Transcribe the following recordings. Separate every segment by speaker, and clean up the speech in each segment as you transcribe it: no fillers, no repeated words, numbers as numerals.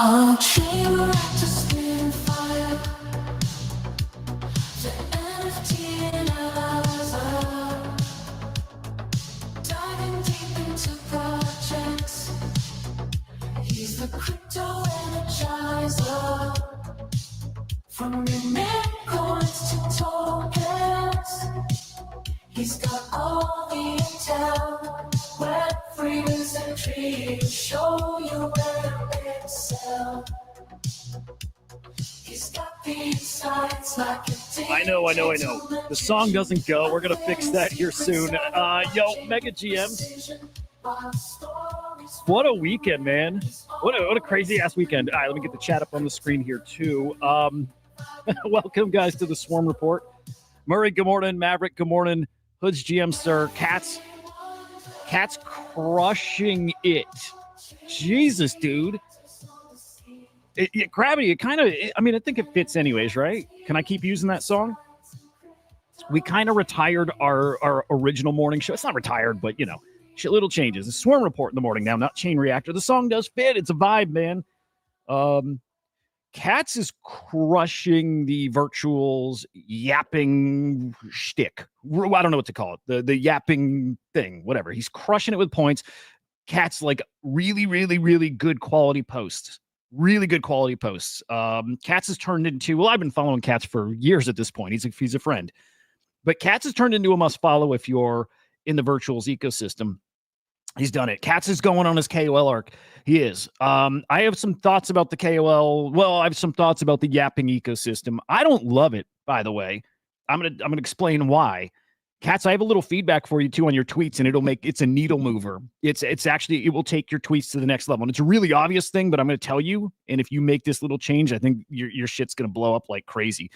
Speaker 1: Our dream to spin fire. The NFT and ours diving deep into projects. He's the crypto energizer. From your mint coins to tokens, he's got all the intel. Web freezers and trees show you where to excel. He's got the insights like a
Speaker 2: I know. The song doesn't go. We're going to fix that here soon. Yo, Mega GM. What a weekend, man. What a crazy-ass weekend. All right, let me get the chat up on the screen here, too. Welcome, guys, to the Swarm Report. Murray, good morning. Maverick, good morning. Hood's GM, sir. Cat's crushing it. Jesus, dude. Gravity, it kind of, I think it fits anyways, right? Can I keep using that song? We kind of retired our original morning show. It's not retired, but, little changes. The Swarm Report in the morning now, not Chain Reactor. The song does fit. It's a vibe, man. Cats is crushing the virtuals yapping shtick. I don't know what to call it. The yapping thing, whatever. He's crushing it with points. Cats like really, really, really good quality posts. Really good quality posts. Cats has turned into, well, I've been following Cats for years at this point. He's a friend. But Cats has turned into a must follow if you're in the virtuals ecosystem. He's done it. Cats is going on his KOL arc. He is. I have some thoughts about the KOL. Well, I have some thoughts about the yapping ecosystem. I don't love it, by the way. I'm gonna explain why. Cats, I have a little feedback for you too on your tweets, and it's a needle mover. It's actually, it will take your tweets to the next level. And it's a really obvious thing, but I'm going to tell you. And if you make this little change, I think your shit's going to blow up like crazy.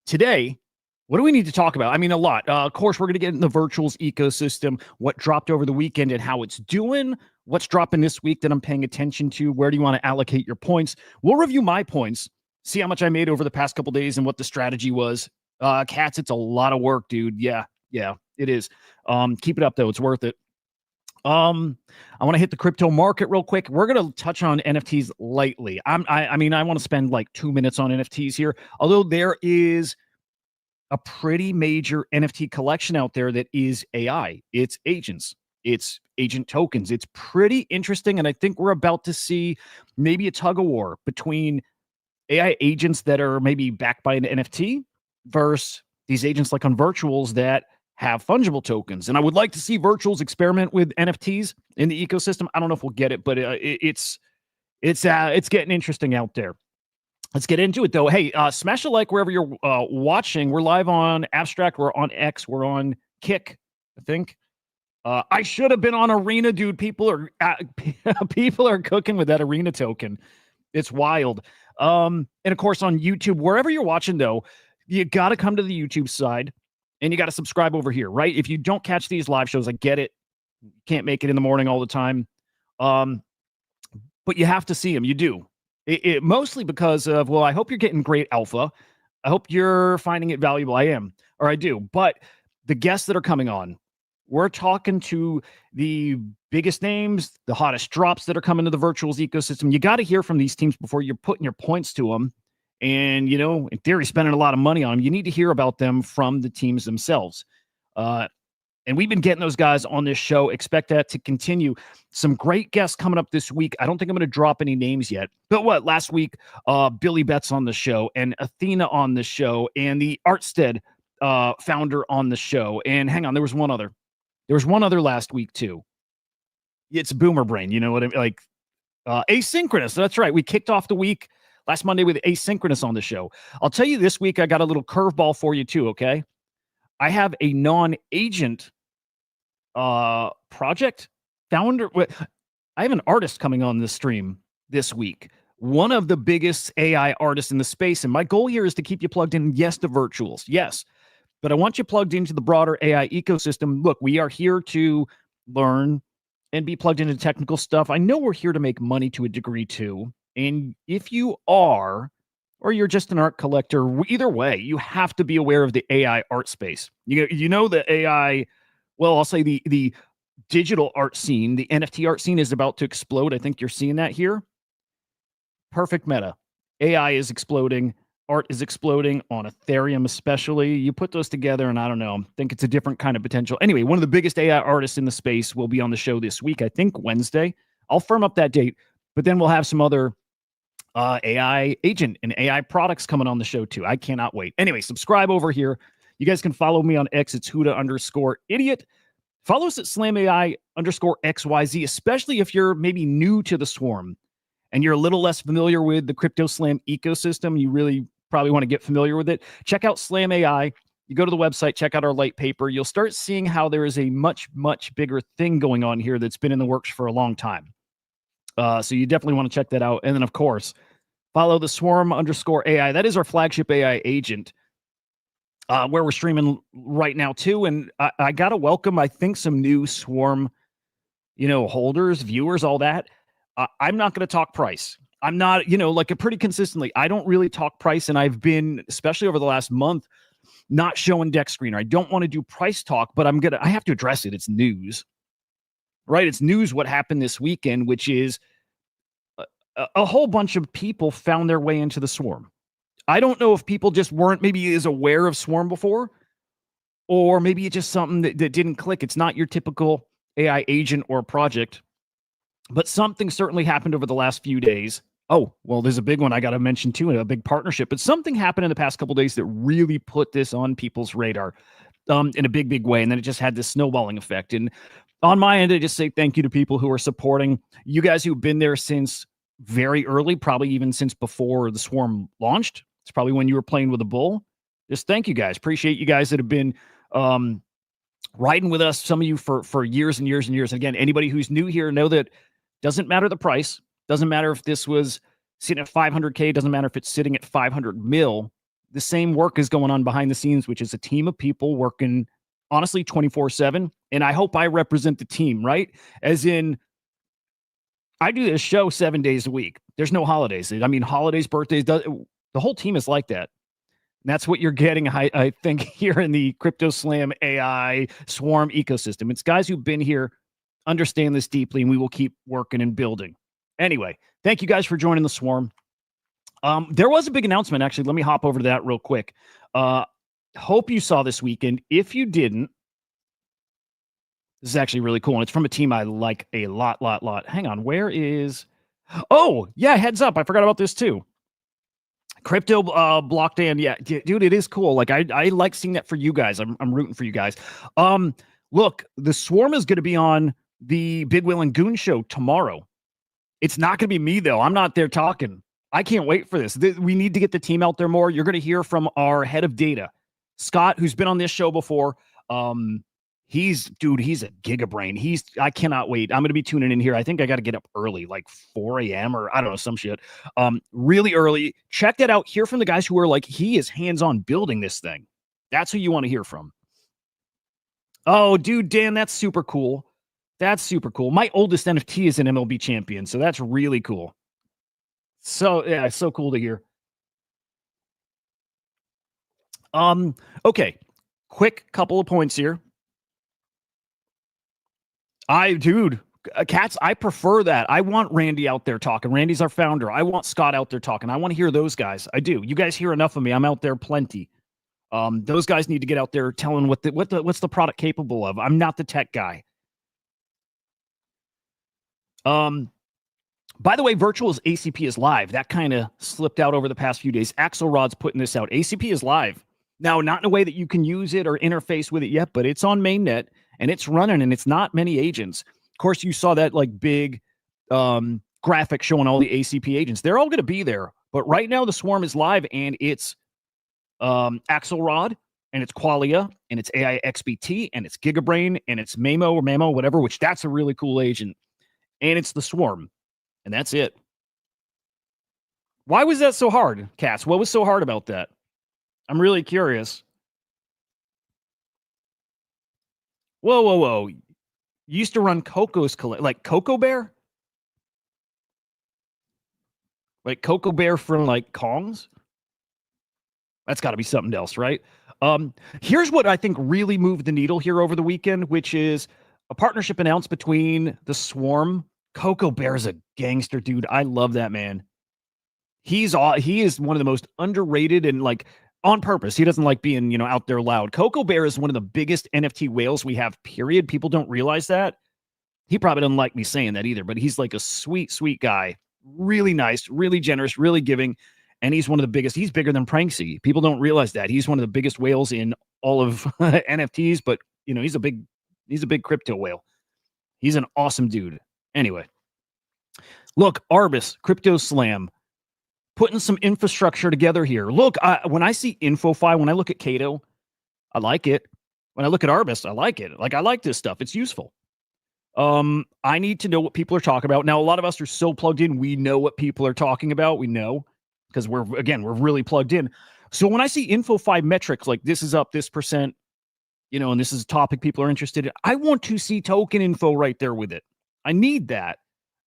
Speaker 2: Today, what do we need to talk about? A lot. Of course, we're going to get in the virtuals ecosystem, what dropped over the weekend and how it's doing, what's dropping this week that I'm paying attention to, where do you want to allocate your points? We'll review my points, see how much I made over the past couple days and what the strategy was. Cats, it's a lot of work, dude. Yeah, it is. Keep it up, though. It's worth it. I want to hit the crypto market real quick. We're going to touch on NFTs lightly. I want to spend like 2 minutes on NFTs here, although there is a pretty major NFT collection out there that is AI. It's agents. It's agent tokens. It's pretty interesting, and I think we're about to see maybe a tug of war between AI agents that are maybe backed by an NFT versus these agents like on virtuals that have fungible tokens. And I would like to see virtuals experiment with NFTs in the ecosystem. I don't know if we'll get it, but it's getting interesting out there. Let's get into it, though. Hey, smash a like wherever you're watching. We're live on Abstract. We're on X. We're on Kick, I think. I should have been on Arena, dude. People are cooking with that Arena token. It's wild. And, of course, on YouTube, wherever you're watching, though, you got to come to the YouTube side, and you got to subscribe over here, right? If you don't catch these live shows, I get it. You can't make it in the morning all the time. But you have to see them. You do. It mostly because of, well, I hope you're getting great alpha. I hope you're finding it valuable. I am, or I do. But the guests that are coming on, we're talking to the biggest names, the hottest drops that are coming to the virtuals ecosystem. You got to hear from these teams before you're putting your points to them. And, in theory, spending a lot of money on them. You need to hear about them from the teams themselves. And we've been getting those guys on this show. Expect that to continue. Some great guests coming up this week. I don't think I'm going to drop any names yet. But last week, Billy Betts on the show, and Athena on the show, and the Artstead founder on the show. And hang on, there was one other. There was one other last week, too. It's Boomer Brain. You know what I mean? Like, Asynchronous. That's right. We kicked off the week last Monday with Asynchronous on the show. I'll tell you this week, I got a little curveball for you, too, okay? I have a non-agent project founder. I have an artist coming on the stream this week. One of the biggest AI artists in the space. And my goal here is to keep you plugged in, yes, to virtuals. Yes. But I want you plugged into the broader AI ecosystem. Look, we are here to learn and be plugged into technical stuff. I know we're here to make money to a degree too. And if you are, or you're just an art collector, either way, you have to be aware of the AI art space. You know the AI, well, I'll say the digital art scene, the NFT art scene is about to explode. I think you're seeing that here. Perfect meta. AI is exploding. Art is exploding on Ethereum, especially. You put those together, and I don't know, I think it's a different kind of potential. Anyway, one of the biggest AI artists in the space will be on the show this week, I think Wednesday. I'll firm up that date, but then we'll have some other AI agent and AI products coming on the show too. I cannot wait. Anyway, subscribe over here. You guys can follow me on X. It's Hudah_idiot. Follow us at SlamAI_XYZ, especially if you're maybe new to the Swarm and you're a little less familiar with the CryptoSlam ecosystem. You really probably want to get familiar with it. Check out Slam AI. You go to the website, check out our light paper. You'll start seeing how there is a much, much bigger thing going on here that's been in the works for a long time. So you definitely want to check that out. And then, of course, follow the Swarm_AI. That is our flagship AI agent, where we're streaming right now too. And I got to welcome, I think, some new Swarm, holders, viewers, all that. I'm not going to talk price. I'm not, pretty consistently, I don't really talk price. And I've been, especially over the last month, not showing deck screener. I don't want to do price talk, but I have to address it. It's news, right? It's news what happened this weekend, which is a whole bunch of people found their way into the Swarm. I don't know if people just weren't maybe as aware of Swarm before, or maybe it's just something that didn't click. It's not your typical AI agent or project, but something certainly happened over the last few days. Oh, well, there's a big one I got to mention too, a big partnership, but something happened in the past couple of days that really put this on people's radar in a big, big way. And then it just had this snowballing effect. And on my end, I just say thank you to people who are supporting. You guys who've been there since very early, probably even since before the Swarm launched. It's probably when you were playing with a bull. Just thank you guys. Appreciate you guys that have been riding with us. Some of you for years and years and years. And again, anybody who's new here, know that doesn't matter the price. Doesn't matter if this was sitting at 500K. Doesn't matter if it's sitting at 500 mil. The same work is going on behind the scenes, which is a team of people working honestly 24/7. And I hope I represent the team, right? As in, I do this show 7 days a week. There's no holidays. I mean, holidays, birthdays, the whole team is like that. And that's what you're getting, I think, here in the CryptoSlam AI Swarm ecosystem. It's guys who've been here, understand this deeply, and we will keep working and building. Anyway, thank you guys for joining the Swarm. There was a big announcement, actually. Let me hop over to that real quick. Hope you saw this weekend. If you didn't, this is actually really cool. And it's from a team I like a lot. Hang on. Where is... Oh, yeah, heads up. I forgot about this too. Crypto blockchain. Yeah, dude, it is cool. Like, I like seeing that for you guys. I'm rooting for you guys. Look, the Swarm is going to be on the Big Will and Goon show tomorrow. It's not going to be me, though. I'm not there talking. I can't wait for this. We need to get the team out there more. You're going to hear from our head of data, Scott, who's been on this show before. He's a gigabrain. I cannot wait. I'm going to be tuning in here. I think I got to get up early, like 4 a.m. or I don't know, some shit. Really early. Check that out. Hear from the guys who are like, he is hands-on building this thing. That's who you want to hear from. Oh, dude, Dan, that's super cool. That's super cool. My oldest NFT is an MLB champion, so that's really cool. So, yeah, it's so cool to hear. Okay. Quick couple of points here. Cats, I prefer that. I want Randy out there talking. Randy's our founder. I want Scott out there talking. I want to hear those guys. I do. You guys hear enough of me. I'm out there plenty. Those guys need to get out there telling what's the product capable of. I'm not the tech guy. By the way, Virtual's ACP is live. That kind of slipped out over the past few days. Axelrod's putting this out. ACP is live. Now, not in a way that you can use it or interface with it yet, but it's on mainnet and it's running, and it's not many agents. Of course, you saw that like big graphic showing all the ACP agents. They're all going to be there. But right now, the Swarm is live, and it's Axelrod, and it's Qualia, and it's AI XBT, and it's Gigabrain, and it's Mamo or Mamo, whatever, which that's a really cool agent. And it's the Swarm. And that's it. Why was that so hard, Cats? What was so hard about that? I'm really curious. Whoa. You used to run Coco's like Coco Bear? Like Coco Bear from like Kongs? That's got to be something else, right? Here's what I think really moved the needle here over the weekend, which is A partnership announced between the Swarm. Coco Bear's a gangster, dude. I love that man. He is one of the most underrated and like on purpose. He doesn't like being, out there loud. Coco Bear is one of the biggest NFT whales we have, period. People don't realize that. He probably doesn't like me saying that either, but he's like a sweet, sweet guy. Really nice, really generous, really giving. And he's one of the biggest. He's bigger than Pranksy. People don't realize that. He's one of the biggest whales in all of NFTs, but he's a big crypto whale. He's an awesome dude. Anyway, look, Arbus, CryptoSlam, putting some infrastructure together here. Look, when I see InfoFi, when I look at Cato, I like it. When I look at Arbus, I like it. Like, I like this stuff. It's useful. I need to know what people are talking about. Now, a lot of us are so plugged in. We know what people are talking about. We know because we're really plugged in. So when I see InfoFi metrics, like this is up this percent, and this is a topic people are interested in, I want to see token info right there with it. I need that.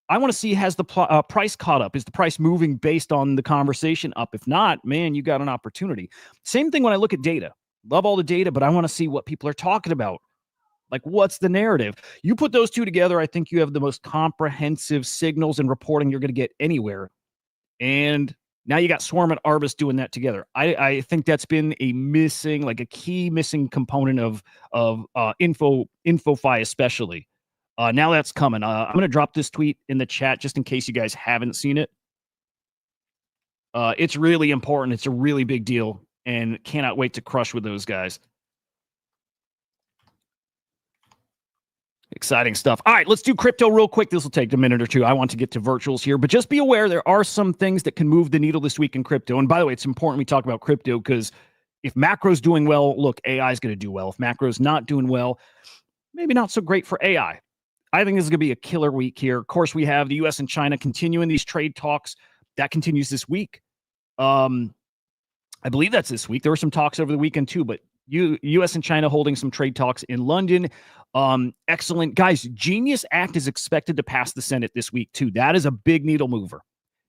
Speaker 2: I want to see, has the price caught up? Is the price moving based on the conversation up? If not, man, you got an opportunity. Same thing when I look at data. Love all the data, but I want to see what people are talking about. Like, what's the narrative? You put those two together, I think you have the most comprehensive signals and reporting you're going to get anywhere. And now you got Swarm and Arbus doing that together. I think that's been a key missing component of InfoFi especially. Now that's coming. I'm going to drop this tweet in the chat just in case you guys haven't seen it. It's really important. It's a really big deal, and cannot wait to crush with those guys. Exciting stuff. All right, let's do crypto real quick. This will take a minute or two. I want to get to virtuals here, but just be aware there are some things that can move the needle this week in crypto. And by the way, it's important we talk about crypto because if macro's doing well, look, AI is going to do well. If macro's not doing well, maybe not so great for AI. I think this is going to be a killer week here. Of course, we have the U.S. and China continuing these trade talks. That continues this week. I believe that's this week. There were some talks over the weekend too, but U.S. and China holding some trade talks in London. Excellent. Guys, Genius Act is expected to pass the Senate this week too. That is a big needle mover.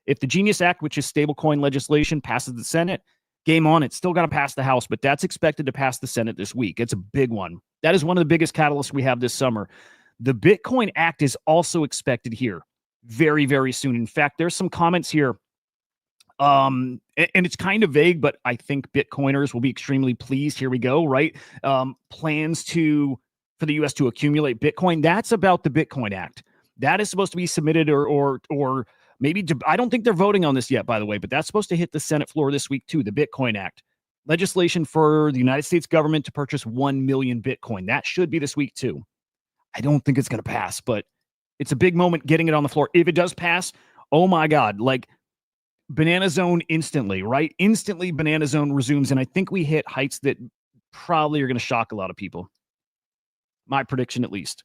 Speaker 2: If the Genius Act, which is stablecoin legislation, passes the Senate, game on. It's still got to pass the House, but that's expected to pass the Senate this week. It's a big one. That is one of the biggest catalysts we have this summer. The Bitcoin Act is also expected here very, very soon. In fact, there's some comments here. And it's kind of vague, but I think Bitcoiners will be extremely pleased. Here we go, right? Plans for the U.S. to accumulate Bitcoin. That's about the Bitcoin Act. That is supposed to be submitted or maybe I don't think they're voting on this yet, by the way, but that's supposed to hit the Senate floor this week too, the Bitcoin Act. Legislation for the United States government to purchase 1 million Bitcoin. That should be this week too. I don't think it's going to pass, but it's a big moment getting it on the floor. If it does pass, oh my God, like Banana Zone instantly, right? Instantly Banana Zone resumes, and I think we hit heights that probably are going to shock a lot of people. My prediction, at least.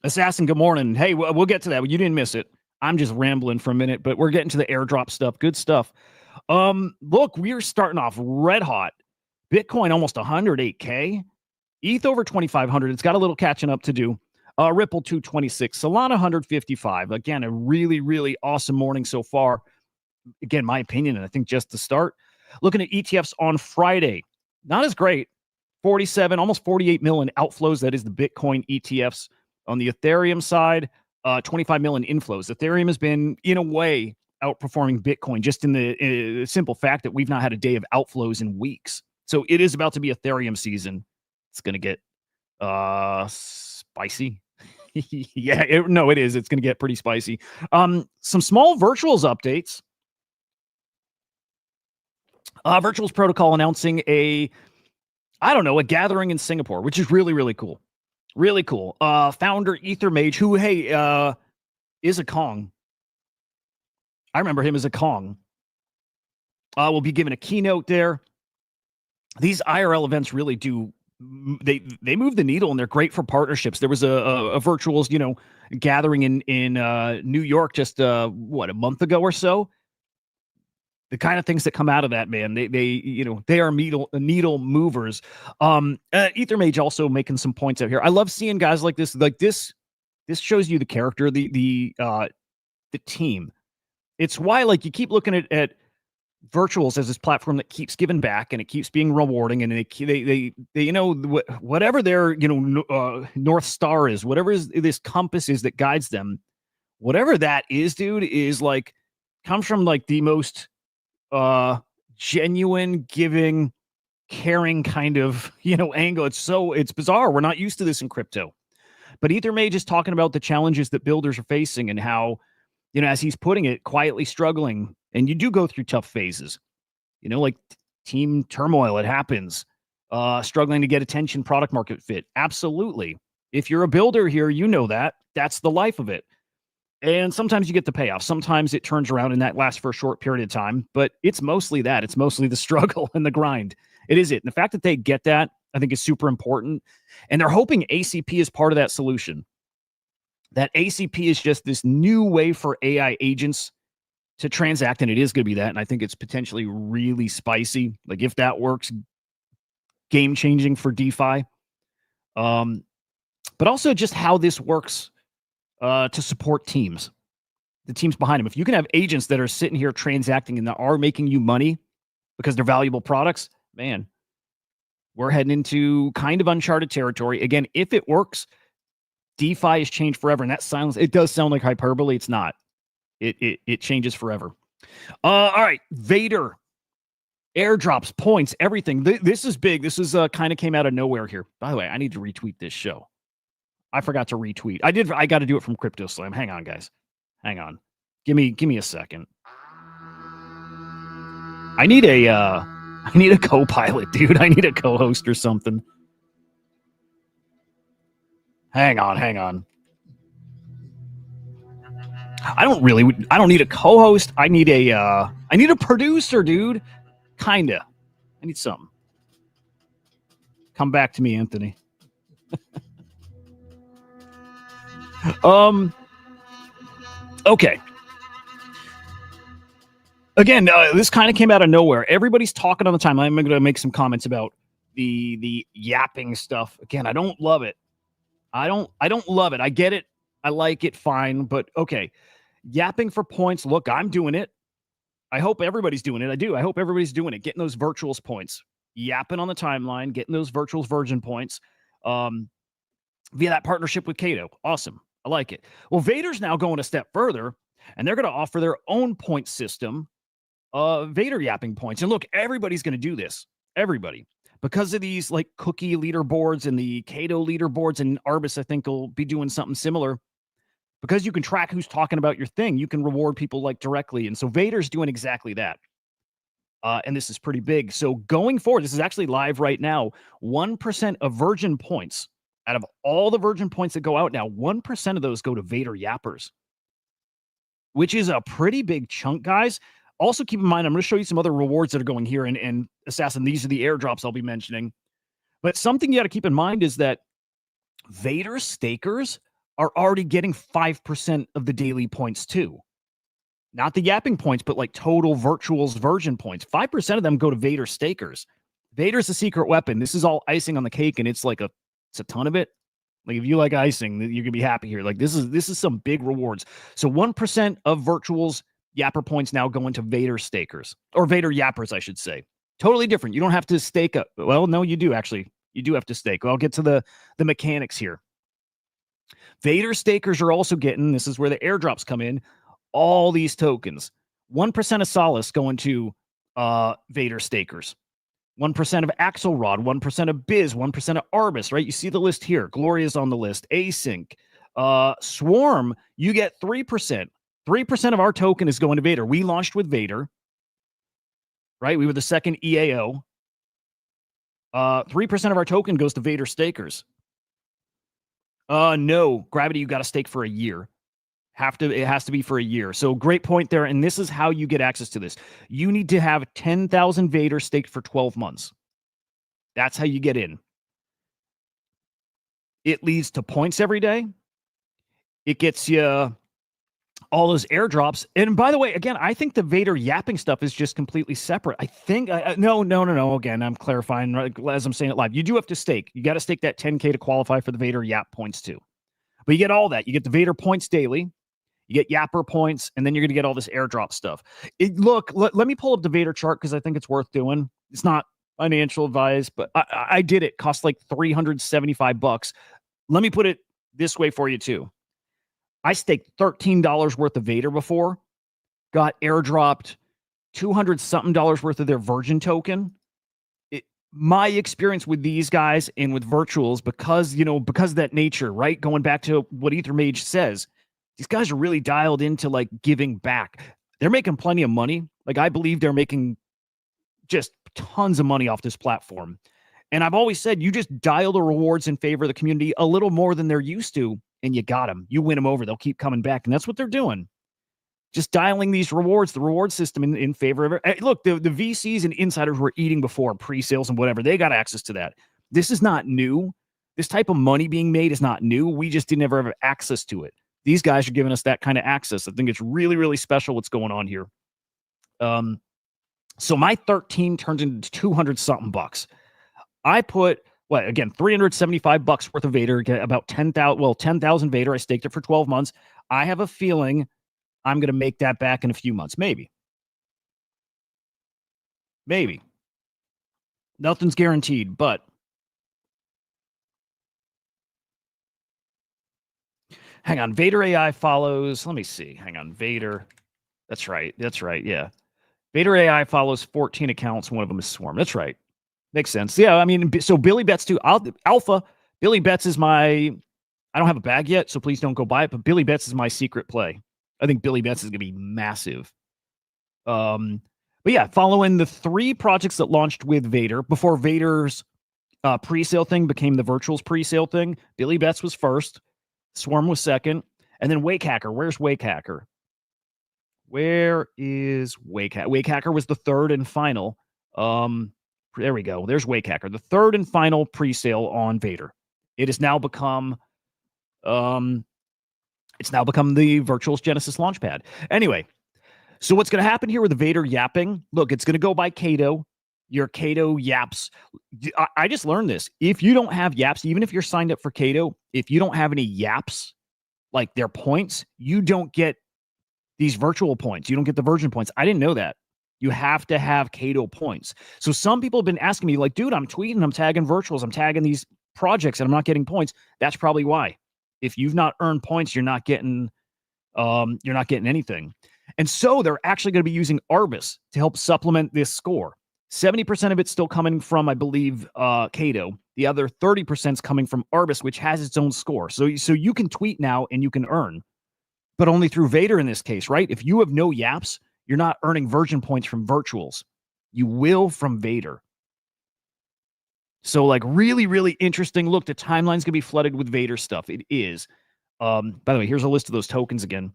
Speaker 2: Assassin, good morning. Hey, we'll get to that. You didn't miss it. I'm just rambling for a minute, but we're getting to the airdrop stuff. Good stuff. Look, we are starting off red hot. Bitcoin almost 108K. ETH over 2,500. It's got a little catching up to do. Ripple 226. Solana 155. Again, a really, really awesome morning so far. Again, my opinion, and I think just the start. Looking at ETFs on Friday. Not as great. 47, almost 48 million outflows. That is the Bitcoin ETFs. On the Ethereum side, 25 million inflows. Ethereum has been, in a way, outperforming Bitcoin just in the simple fact that we've not had a day of outflows in weeks. So it is about to be Ethereum season. It's going to get spicy. Yeah, it is. It's going to get pretty spicy. Some small virtuals updates. Virtuals Protocol announcing a gathering in Singapore, which is really, really cool. Really cool. Founder Ether Mage, who, hey, is a Kong. I remember him as a Kong. Will be giving a keynote there. These IRL events really do, they move the needle, and they're great for partnerships. There was a virtuals, gathering in New York just, a month ago or so. The kind of things that come out of that, man, they are needle movers. Ether Mage also making some points out here. I love seeing guys like this. Like this shows you the character, the team. It's why, like, you keep looking at Virtuals as this platform that keeps giving back and it keeps being rewarding, and they you know, whatever their, you know, North Star is, whatever is this compass is that guides them, whatever that is, dude, is like comes from like the most genuine, giving, caring kind of, you know, angle. It's bizarre. We're not used to this in crypto. But Ether Mage is talking about the challenges that builders are facing and how, you know, as he's putting it, quietly struggling. And you do go through tough phases, you know, like team turmoil. It happens. Struggling to get attention, product market fit. Absolutely. If you're a builder here, you know that. That's the life of it. And sometimes you get the payoff. Sometimes it turns around and that lasts for a short period of time. But it's mostly that. It's mostly the struggle and the grind. It is it. And the fact that they get that, I think, is super important. And they're hoping ACP is part of that solution. That ACP is just this new way for AI agents to transact, and it is going to be that. And I think it's potentially really spicy. Like if that works, game changing for DeFi. But also just how this works to support teams, the teams behind them. If you can have agents that are sitting here transacting and that are making you money because they're valuable products, man, we're heading into kind of uncharted territory. Again, if it works, DeFi has changed forever. And that sounds, it does sound like hyperbole. It's not. It changes forever. All right. Vader. Airdrops, points, everything. This is big. This is kind of came out of nowhere here. By the way, I need to retweet this show. I forgot to retweet. I got to do it from CryptoSlam. Hang on, guys. Hang on. Give me a second. I need a co-pilot, dude. I need a co-host or something. Hang on. I don't need a co-host. I need a producer, dude. Kinda. I need something. Come back to me, Anthony. Okay. Again, this kind of came out of nowhere. Everybody's talking on the timeline. I'm going to make some comments about the yapping stuff. Again, I don't love it. I don't love it. I get it. I like it, fine. But okay, yapping for points. Look, I'm doing it. I hope everybody's doing it. I do. I hope everybody's doing it. Getting those virtuals points. Yapping on the timeline. Getting those virtuals virgin points. Via that partnership with Cato. Awesome. I like it. Well, Vader's now going a step further, and they're going to offer their own point system. Vader yapping points. And look, everybody's going to do this. Everybody. Because of these like cookie leaderboards and the Cato leaderboards, and Arbus, I think, will be doing something similar. Because you can track who's talking about your thing, you can reward people like directly. And so Vader's doing exactly that. And this is pretty big. So going forward, this is actually live right now. 1% of virgin points, out of all the virgin points that go out now, 1% of those go to Vader yappers, which is a pretty big chunk, guys. Also, keep in mind, I'm going to show you some other rewards that are going here. And Assassin, these are the airdrops I'll be mentioning. But something you got to keep in mind is that Vader stakers are already getting 5% of the daily points too. Not the yapping points, but like total virtuals virgin points. 5% of them go to Vader stakers. Vader's a secret weapon. This is all icing on the cake, and it's like it's a ton of it. Like if you like icing, you're gonna be happy here. Like this is some big rewards. So 1% of virtuals yapper points now going to Vader stakers, or Vader yappers, I should say. Totally different. You don't have to stake up. Well, no, you do actually. You do have to stake. I'll get to the mechanics here. Vader stakers are also getting, this is where the airdrops come in, all these tokens. 1% of Solace going to Vader stakers. 1% of Axelrod, 1% of Biz, 1% of Arbus, right? You see the list here. Gloria's on the list. Async. Swarm, you get 3%. 3% of our token is going to Vader. We launched with Vader, right? We were the second EAO. 3% of our token goes to Vader stakers. No, Gravity, you got to stake for a year. It has to be for a year. So great point there. And this is how you get access to this. You need to have 10,000 Vader staked for 12 months. That's how you get in. It leads to points every day. It gets you all those airdrops. And by the way, again, I think the Vader yapping stuff is just completely separate. I think, no. Again, I'm clarifying as I'm saying it live. You do have to stake. You got to stake that 10K to qualify for the Vader yap points too. But you get all that. You get the Vader points daily. You get Yapper points, and then you're going to get all this airdrop stuff. Let me pull up the Vader chart because I think it's worth doing. It's not financial advice, but I did it. Cost like $375. Let me put it this way for you too. I staked $13 worth of Vader before, got airdropped $200 something worth of their Virgin token. My experience with these guys and with virtuals, because of that nature, right? Going back to what Ether Mage says, these guys are really dialed into like giving back. They're making plenty of money. Like I believe they're making just tons of money off this platform. And I've always said, you just dial the rewards in favor of the community a little more than they're used to, and you got them. You win them over. They'll keep coming back. And that's what they're doing. Just dialing these rewards, the reward system in favor of it. Look, the VCs and insiders were eating before, pre-sales and whatever. They got access to that. This is not new. This type of money being made is not new. We just didn't ever have access to it. These guys are giving us that kind of access. I think it's really, really special what's going on here. So my 13 turns into 200 something bucks. I put, $375 worth of Vader, about 10,000 Vader. I staked it for 12 months. I have a feeling I'm going to make that back in a few months. Maybe. Nothing's guaranteed, but hang on. Vader AI follows. Let me see. Hang on. Vader. That's right. Yeah. Vader AI follows 14 accounts. One of them is Swarm. That's right. Makes sense. Yeah. I mean, so Billy Betts too. Alpha. Billy Betts is I don't have a bag yet, so please don't go buy it. But Billy Betts is my secret play. I think Billy Betts is going to be massive. But yeah, following the 3 projects that launched with Vader before Vader's pre-sale thing became the virtuals pre-sale thing, Billy Betts was first, Swarm was second, and then Wake Hacker. Where's Wake Hacker? Where is Wake Hacker? Wake Hacker was the third and final. There we go. There's Wake Hacker, the third and final pre-sale on Vader. It has now become the Virtuals Genesis Launchpad. Anyway, so what's going to happen here with the Vader yapping? Look, it's going to go by Cato. Your Cato yaps. I just learned this. If you don't have yaps, even if you're signed up for Cato, if you don't have any yaps, like their points, you don't get these virtual points. You don't get the Virgin points. I didn't know that. You have to have Cato points. So some people have been asking me, like, dude, I'm tweeting, I'm tagging virtuals, I'm tagging these projects, and I'm not getting points. That's probably why. If you've not earned points, you're not getting anything. And so they're actually going to be using Arbus to help supplement this score. 70% of it's still coming from, I believe, Cato. The other 30% is coming from Arbus, which has its own score. So you can tweet now and you can earn, but only through Vader in this case, right? If you have no yaps, you're not earning Virgin points from virtuals. You will from Vader. So like really, really interesting. Look, the timeline's gonna be flooded with Vader stuff. It is. By the way, here's a list of those tokens again.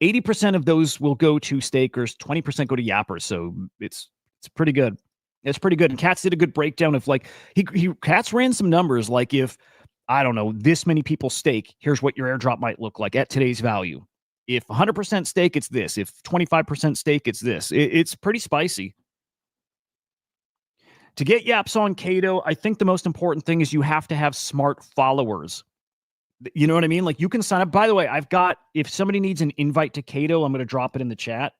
Speaker 2: 80% of those will go to stakers, 20% go to yappers. So it's pretty good. It's pretty good. And Katz did a good breakdown of like Katz ran some numbers like if I don't know, this many people stake, here's what your airdrop might look like at today's value. If 100% stake, it's this. If 25% stake, it's this. It's pretty spicy. To get yaps on Cato, I think the most important thing is you have to have smart followers. You know what I mean? Like you can sign up. By the way, if somebody needs an invite to Cato, I'm going to drop it in the chat.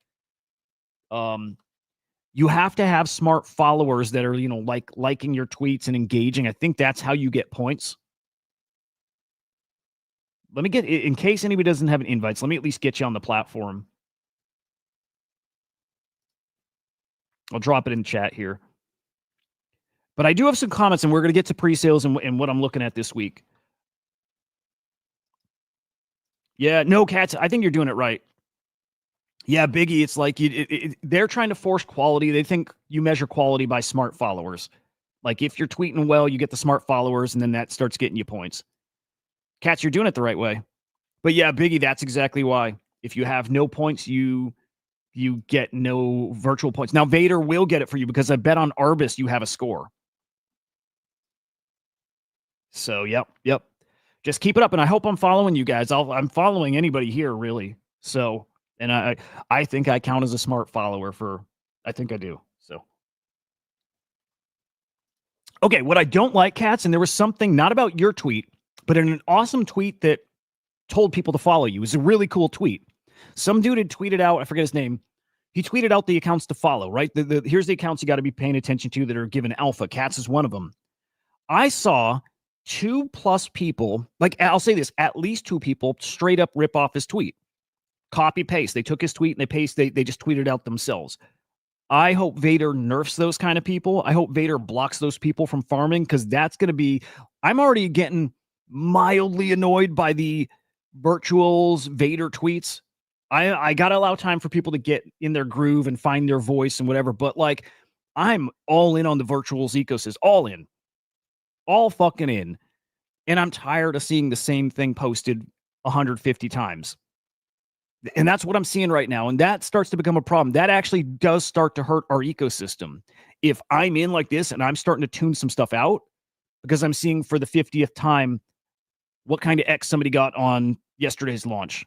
Speaker 2: You have to have smart followers that are, like liking your tweets and engaging. I think that's how you get points. Let me get, in case anybody doesn't have an invite, let me at least get you on the platform. I'll drop it in chat here. But I do have some comments, and we're going to get to pre-sales and what I'm looking at this week. Yeah, no, Cats, I think you're doing it right. Yeah, Biggie, it's like they're trying to force quality. They think you measure quality by smart followers. Like if you're tweeting well, you get the smart followers, and then that starts getting you points. Cats, you're doing it the right way. But yeah, Biggie, that's exactly why. If you have no points, you get no virtual points. Now, Vader will get it for you because I bet on Arbus you have a score. So, yep. Just keep it up, and I hope I'm following you guys. I'm following anybody here, really. So, and I think I count as a smart follower I think I do. So, okay, what I don't like, Cats, and there was something not about your tweet, but in an awesome tweet that told people to follow you. It was a really cool tweet. Some dude had tweeted out, I forget his name. He tweeted out the accounts to follow, right? Here's the accounts you got to be paying attention to that are given alpha. Cats is one of them. I saw 2+ people, like I'll say this, at least 2 people straight up rip off his tweet. Copy paste. They took his tweet and they just tweeted out themselves. I hope Vader nerfs those kind of people. I hope Vader blocks those people from farming, because that's going to be, I'm already getting mildly annoyed by the virtuals Vader tweets. I got to allow time for people to get in their groove and find their voice and whatever. But like, I'm all in on the virtuals ecosystem, all in, all fucking in. And I'm tired of seeing the same thing posted 150 times. And that's what I'm seeing right now. And that starts to become a problem. That actually does start to hurt our ecosystem. If I'm in like this and I'm starting to tune some stuff out because I'm seeing for the 50th time what kind of X somebody got on yesterday's launch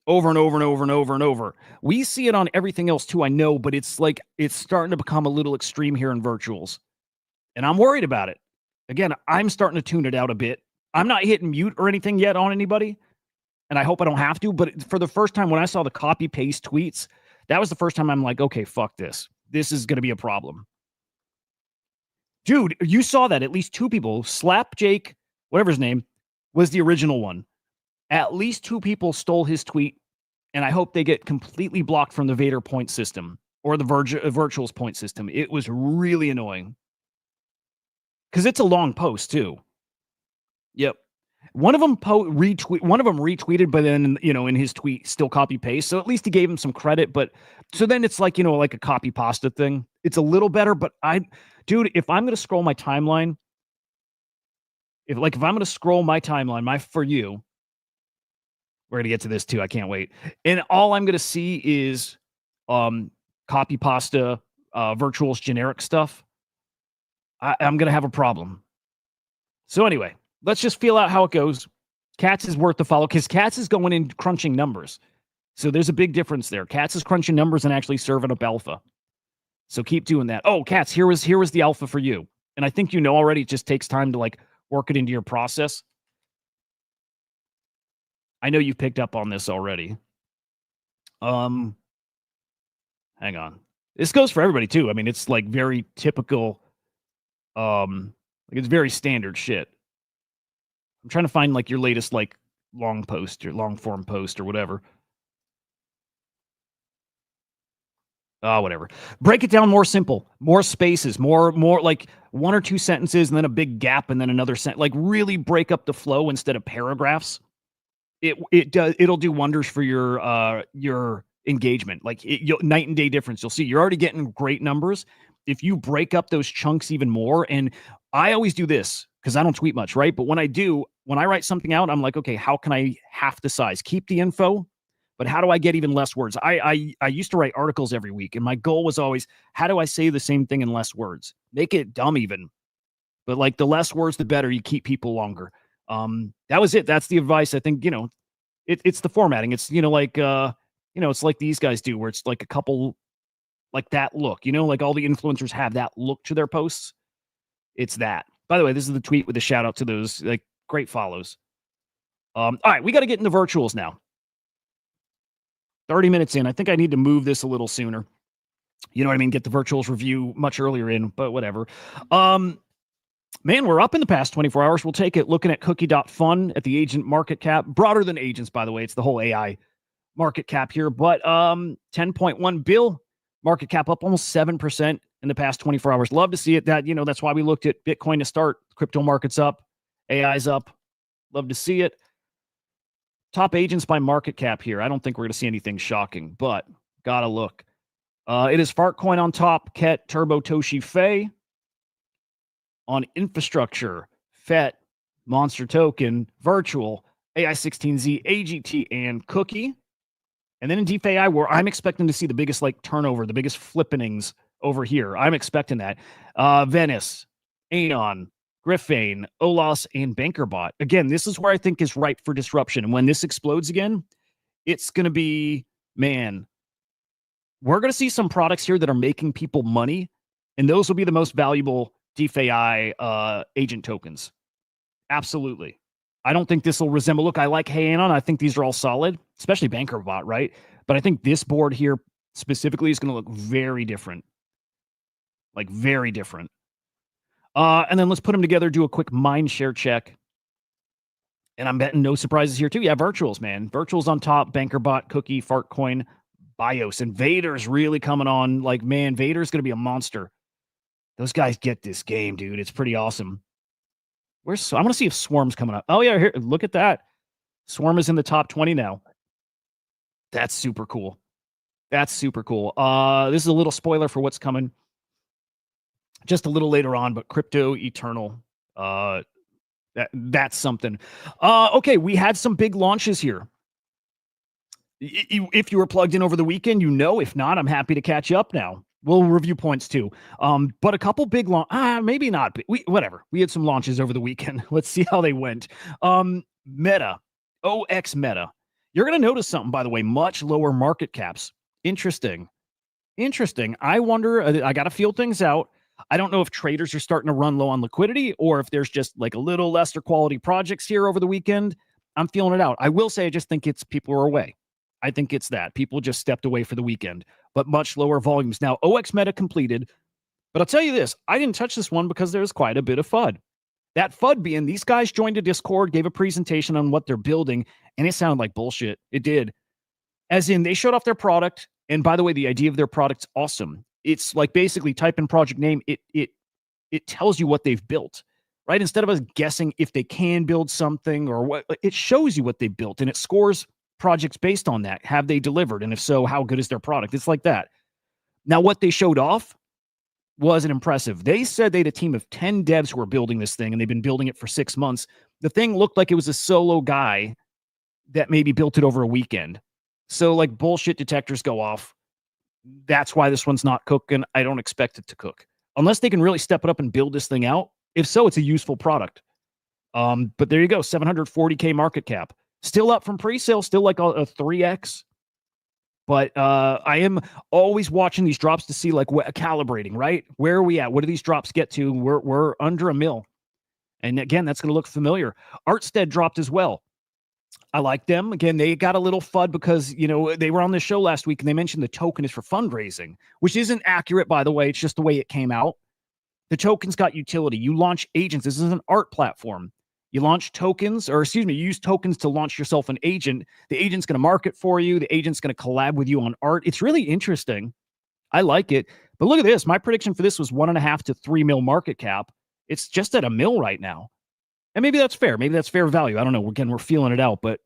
Speaker 2: over and over and over and over and over. We see it on everything else too, I know, but it's like it's starting to become a little extreme here in virtuals. And I'm worried about it. Again, I'm starting to tune it out a bit. I'm not hitting mute or anything yet on anybody. And I hope I don't have to, but for the first time when I saw the copy paste tweets, that was the first time I'm like, okay, fuck this. This is going to be a problem. Dude, you saw that at least 2 people, Slap Jake, whatever his name, was the original one. At least 2 people stole his tweet, and I hope they get completely blocked from the Vader point system or the virtuals point system. It was really annoying. Because it's a long post, too. Yep. One of them retweeted, but then, in his tweet, still copy paste. So at least he gave him some credit. But so then it's like, like a copy pasta thing. It's a little better, but dude, if I'm going to scroll my timeline, if I'm going to scroll my timeline, my For You, we're going to get to this too. I can't wait. And all I'm going to see is copy pasta, virtuals, generic stuff. I'm going to have a problem. So anyway, let's just feel out how it goes. Cats is worth the follow because Cats is going in crunching numbers. So there's a big difference there. Cats is crunching numbers and actually serving up alpha. So keep doing that. Oh, Cats, here was the alpha for you. And I think already it just takes time to like work it into your process. I know you picked up on this already. Hang on. This goes for everybody too. I mean, it's like very typical. It's very standard shit. I'm trying to find like your latest like long post, your long form post or whatever. Whatever. Break it down more simple, more spaces, more like 1 or 2 sentences and then a big gap and then another sentence. Like really break up the flow instead of paragraphs. It'll do wonders for your engagement. Like night and day difference. You'll see you're already getting great numbers. If you break up those chunks even more, and I always do this because I don't tweet much, right? But when I write something out, I'm like, okay, how can I half the size? Keep the info, but how do I get even less words? I used to write articles every week, and my goal was always, how do I say the same thing in less words? Make it dumb even. But like the less words, the better. You keep people longer. That was it. That's the advice. I think, it's the formatting. It's, it's like these guys do, where it's like a couple, like that look, like all the influencers have that look to their posts. It's that. By the way, this is the tweet with a shout out to those like great follows. All right, we got to get into virtuals now. 30 minutes in. I think I need to move this a little sooner. You know what I mean? Get the virtuals review much earlier in, but whatever. Man, we're up in the past 24 hours. We'll take it. Looking at cookie.fun at the agent market cap. Broader than agents, by the way. It's the whole AI market cap here. But 10.1 bill market cap up almost 7% in the past 24 hours. Love to see it. That's why we looked at Bitcoin to start. Crypto market's up. AI's up. Love to see it. Top agents by market cap here. I don't think we're going to see anything shocking, but gotta look. It is Fartcoin on top. Ket, Turbo, Toshi, Fei. On infrastructure, FET, Monster Token, Virtual, AI16Z, AGT, and Cookie. And then in DeFi, where I'm expecting to see the biggest like turnover, the biggest flippings over here. I'm expecting that. Venice, Aeon, Griffane, Olas, and BankerBot. Again, this is where I think is ripe for disruption. And when this explodes again, it's going to be, man, we're going to see some products here that are making people money. And those will be the most valuable DeFi agent tokens. Absolutely. I don't think this will resemble. Look, I like Hayanon. I think these are all solid, especially BankerBot, right? But I think this board here specifically is going to look very different, like very different. And then let's put them together, do a quick mind share check. And I'm betting no surprises here too. Yeah, virtuals, man. Virtuals on top, BankerBot, Cookie, Fartcoin, BIOS, and Vader's really coming on. Like, man, Vader's going to be a monster. Those guys get this game, dude. It's pretty awesome. I want to see if Swarm's coming up. Oh, yeah, here, look at that. Swarm is in the top 20 now. That's super cool. That's super cool. This is a little spoiler for what's coming just a little later on, but Crypto Eternal. That's something. Okay, we had some big launches here. If you were plugged in over the weekend, you know. If not, I'm happy to catch you up now. We'll review points too. But a couple big maybe not. Whatever. We had some launches over the weekend. Let's see how they went. Meta, OX Meta. You're going to notice something, by the way, much lower market caps. Interesting. I wonder, I got to feel things out. I don't know if traders are starting to run low on liquidity or if there's just like a little lesser quality projects here over the weekend. I'm feeling it out. I will say, I just think it's people are away. I think it's that. People just stepped away for the weekend, but much lower volumes. Now, OX Meta completed, but I'll tell you this, I didn't touch this one because there's quite a bit of FUD. That FUD being, these guys joined a Discord, gave a presentation on what they're building, and it sounded like bullshit. It did. As in, they showed off their product, and by the way, the idea of their product's awesome. It's like basically type in project name, it tells you what they've built, right? Instead of us guessing if they can build something or what, it shows you what they built, and it scores projects based on that. Have they delivered? And if so, how good is their product? It's like that. Now, what they showed off wasn't impressive. They said they had a team of 10 devs who were building this thing, and they've been building it for 6 months. The thing looked like it was a solo guy that maybe built it over a weekend. So, like, bullshit detectors go off. That's why this one's not cooking. I don't expect it to cook. Unless they can really step it up and build this thing out. If so, it's a useful product. But there you go, 740K market cap. Still up from pre-sale, still like a 3x. But I am always watching these drops to see like calibrating, right? Where are we at? What do these drops get to? We're under a mil. And again, that's going to look familiar. Artstead dropped as well. I like them. Again, they got a little FUD because, you know, they were on the show last week and they mentioned the token is for fundraising, which isn't accurate, by the way. It's just the way it came out. The token's got utility. You launch agents. This is an art platform. You launch tokens, or excuse me, you use tokens to launch yourself an agent. The agent's going to market for you. The agent's going to collab with you on art. It's really interesting. I like it. But look at this. My prediction for this was 1.5 to 3 mil market cap. It's just at a mil right now. And maybe that's fair. Maybe that's fair value. I don't know. Again, we're feeling it out. But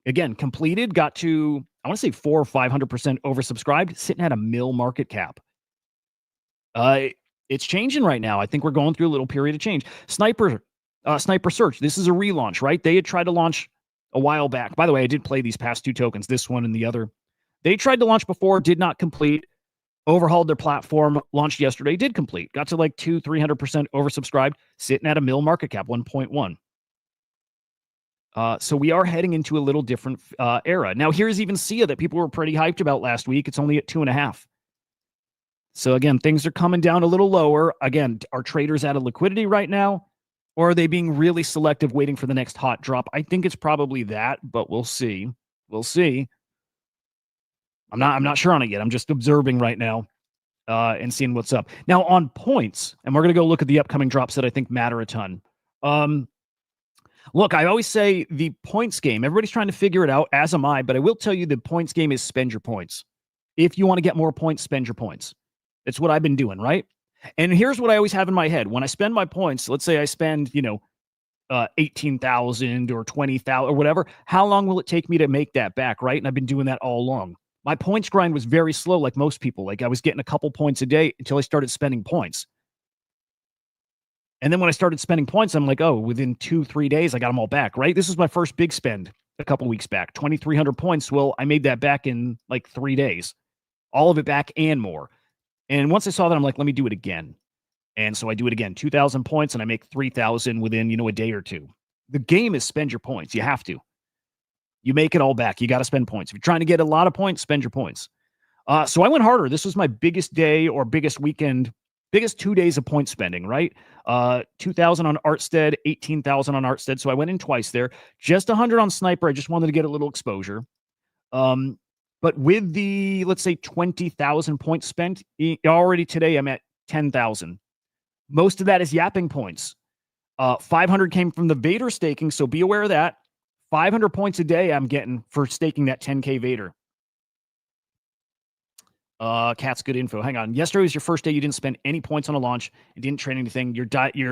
Speaker 2: again, completed, got to, I want to say 400 or 500% oversubscribed, sitting at a mil market cap. It's changing right now. I think we're going through a little period of change. Sniper Search. This is a relaunch, right? They had tried to launch a while back. By the way, I did play these past two tokens, this one and the other. They tried to launch before, did not complete. Overhauled their platform, launched yesterday, did complete. Got to like 200-300% oversubscribed, sitting at a mil market cap, 1.1. So we are heading into a little different era. Now, here's even SIA that people were pretty hyped about last week. It's only at 2.5. So again, things are coming down a little lower. Again, are traders out of liquidity right now? Or are they being really selective, waiting for the next hot drop? I think it's probably that, but we'll see. We'll see. I'm not sure on it yet. I'm just observing right now and seeing what's up. Now on points, and we're going to go look at the upcoming drops that I think matter a ton. Look, I always say the points game, everybody's trying to figure it out, as am I, but I will tell you the points game is spend your points. If you want to get more points, spend your points. It's what I've been doing, right? And here's what I always have in my head. When I spend my points, let's say I spend, 18,000 or 20,000 or whatever, how long will it take me to make that back, right? And I've been doing that all along. My points grind was very slow, like most people. Like I was getting a couple points a day until I started spending points. And then when I started spending points, I'm like, oh, within 2-3 days, I got them all back, right? This was my first big spend a couple weeks back, 2,300 points. Well, I made that back in like 3 days, all of it back and more. And once I saw that, I'm like, let me do it again. And so I do it again, 2,000 points, and I make 3,000 within, a day or two. The game is spend your points. You have to. You make it all back. You got to spend points. If you're trying to get a lot of points, spend your points. So I went harder. This was my biggest day or biggest weekend Biggest 2 days of point spending, right? 2,000 on Artstead, 18,000 on Artstead. So I went in twice there. Just 100 on Sniper. I just wanted to get a little exposure. But with the, let's say, 20,000 points spent, already today I'm at 10,000. Most of that is yapping points. 500 came from the Vader staking, so be aware of that. 500 points a day I'm getting for staking that 10K Vader. Cat's good info. Hang on. Yesterday was your first day. You didn't spend any points on a launch and didn't trade anything. Your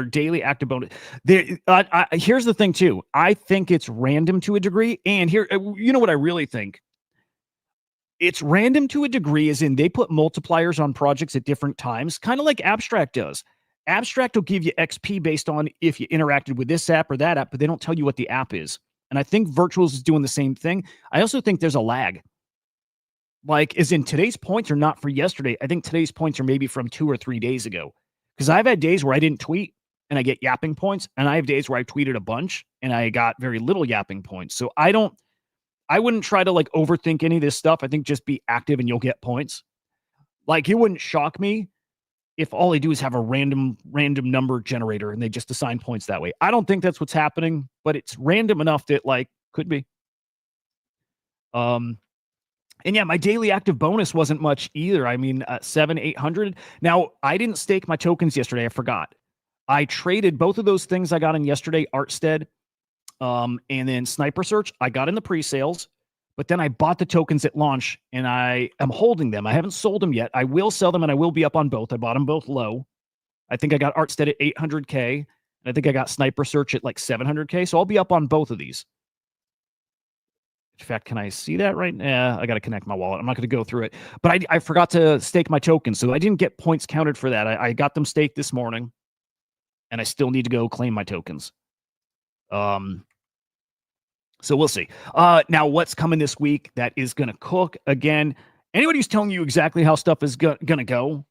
Speaker 2: daily active bonus. Here's the thing too. I think it's random to a degree. And here, you know what I really think? It's random to a degree, as in they put multipliers on projects at different times, kind of like Abstract does. Abstract will give you XP based on if you interacted with this app or that app, but they don't tell you what the app is. And I think Virtuals is doing the same thing. I also think there's a lag. Like, as in today's points are not for yesterday. I think today's points are maybe from 2 or 3 days ago. Because I've had days where I didn't tweet and I get yapping points. And I have days where I tweeted a bunch and I got very little yapping points. So I wouldn't try to like overthink any of this stuff. I think just be active and you'll get points. Like, it wouldn't shock me if all they do is have a random number generator and they just assign points that way. I don't think that's what's happening, but it's random enough that like could be. And yeah, my daily active bonus wasn't much either. I mean, 800. Now, I didn't stake my tokens yesterday. I forgot. I traded both of those things I got in yesterday, Artstead, and then Sniper Search. I got in the pre-sales, but then I bought the tokens at launch, and I am holding them. I haven't sold them yet. I will sell them, and I will be up on both. I bought them both low. I think I got Artstead at 800K, and I think I got Sniper Search at like 700K, so I'll be up on both of these. In fact, can I see that right now? I got to connect my wallet. I'm not going to go through it. But I forgot to stake my tokens, so I didn't get points counted for that. I got them staked this morning, and I still need to go claim my tokens. So we'll see. Now, what's coming this week that is going to cook? Again, anybody who's telling you exactly how stuff is going to go,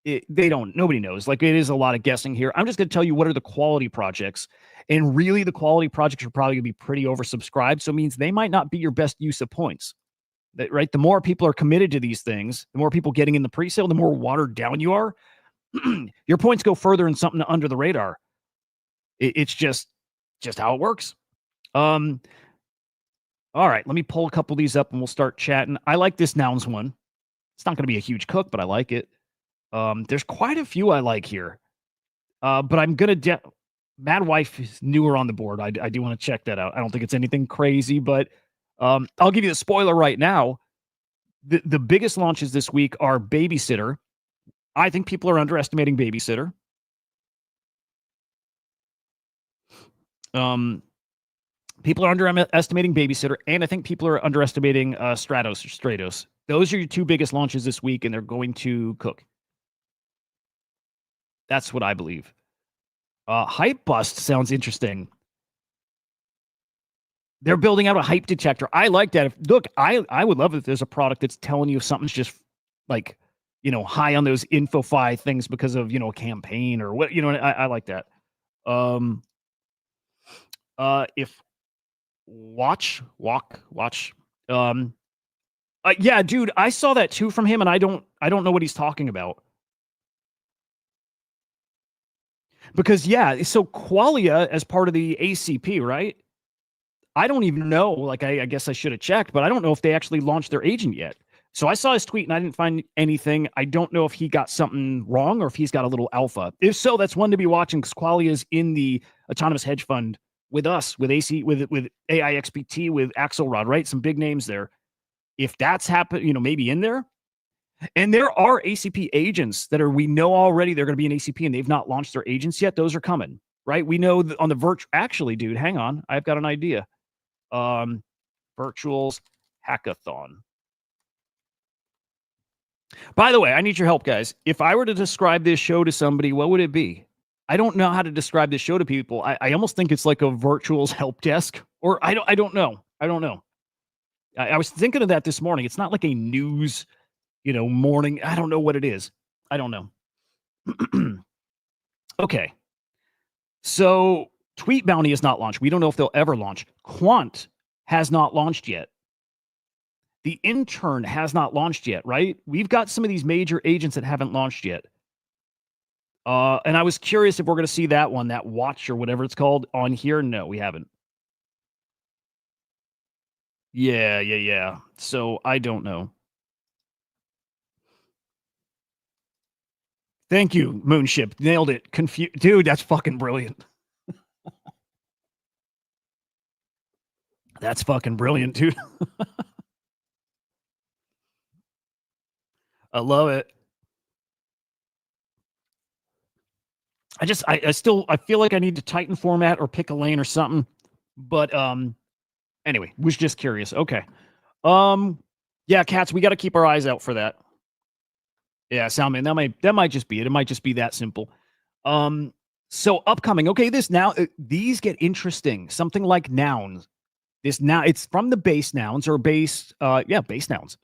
Speaker 2: nobody knows. Like, it is a lot of guessing here. I'm just going to tell you what are the quality projects. And really, the quality projects are probably going to be pretty oversubscribed. So it means they might not be your best use of points. Right? The more people are committed to these things, the more people getting in the pre-sale, the more watered down you are. Your points go further in something under the radar. It's just how it works. All right, let me pull a couple of these up and we'll start chatting. I like this nouns one. It's not going to be a huge cook, but I like it. There's quite a few I like here. But I'm going to... Mad Wife is newer on the board. I do want to check that out. I don't think it's anything crazy, but I'll give you the spoiler right now. The biggest launches this week are Babysitter. I think people are underestimating Babysitter. People are underestimating Babysitter, and I think people are underestimating Stratos. Those are your two biggest launches this week, and they're going to cook. That's what I believe. Hype Bust sounds interesting. They're building out a hype detector. I like that. Look, I would love if there's a product that's telling you if something's just like, high on those InfoFi things because of, a campaign or what, I like that. If watch. Yeah, dude, I saw that too from him, and I don't know what he's talking about. Because, yeah, so Qualia as part of the ACP, right? I don't even know. Like, I guess I should have checked, but I don't know if they actually launched their agent yet. So I saw his tweet and I didn't find anything. I don't know if he got something wrong or if he's got a little alpha. If so, that's one to be watching because Qualia is in the autonomous hedge fund with us, with AIXPT, with Axelrod, right? Some big names there. If that's happened, maybe in there. And there are ACP agents that we know already they're going to be in ACP and they've not launched their agents yet. Those are coming, right? We know that on the virtual. Actually, dude, hang on. I've got an idea. Virtuals hackathon. By the way, I need your help, guys. If I were to describe this show to somebody, what would it be? I don't know how to describe this show to people. I almost think it's like a virtuals help desk, or I don't know. I was thinking of that this morning. It's not like a news, morning. I don't know what it is. I don't know. Okay. So Tweet Bounty is not launched. We don't know if they'll ever launch. Quant has not launched yet. The Intern has not launched yet, right? We've got some of these major agents that haven't launched yet. And I was curious if we're going to see that one, that watch or whatever it's called on here. No, we haven't. Yeah. So I don't know. Thank you, Moonship. Nailed it. Dude, that's fucking brilliant. That's fucking brilliant, dude. I love it. I feel like I need to tighten format or pick a lane or something. But anyway, was just curious. Okay. Yeah, cats, we got to keep our eyes out for that. Yeah, Soundman, that might just be it. It might just be that simple. So upcoming. Okay, these get interesting. Something like nouns. It's from the base nouns or base base nouns.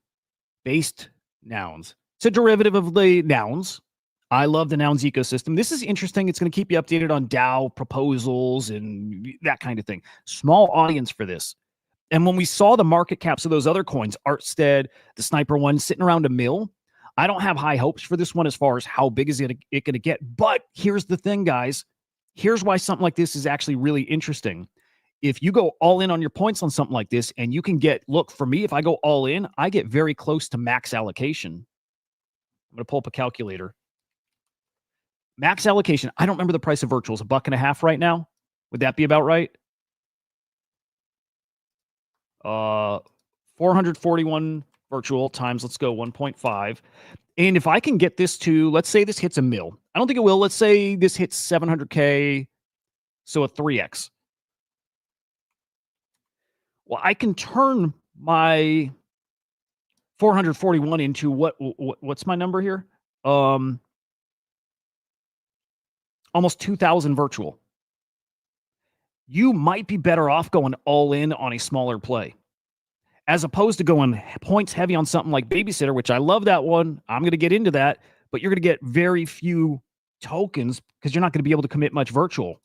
Speaker 2: Based nouns. It's a derivative of the nouns. I love the nouns ecosystem. This is interesting. It's going to keep you updated on DAO proposals and that kind of thing. Small audience for this. And when we saw the market caps of those other coins, Artstead, the Sniper one, sitting around a mil, I don't have high hopes for this one as far as how big is it going to get. But here's the thing, guys. Here's why something like this is actually really interesting. If you go all in on your points on something like this and you can look, for me, if I go all in, I get very close to max allocation. I'm going to pull up a calculator. Max allocation. I don't remember the price of virtuals. $1.50 right now. Would that be about right? 441 virtual times, let's go 1.5. And if I can get this to, let's say this hits a mil. I don't think it will. Let's say this hits 700K. So a 3x. Well, I can turn my 441 into what's my number here? Almost 2,000 virtual. You might be better off going all in on a smaller play as opposed to going points heavy on something like Babysitter, which I love that one. I'm going to get into that, but you're going to get very few tokens because you're not going to be able to commit much virtual.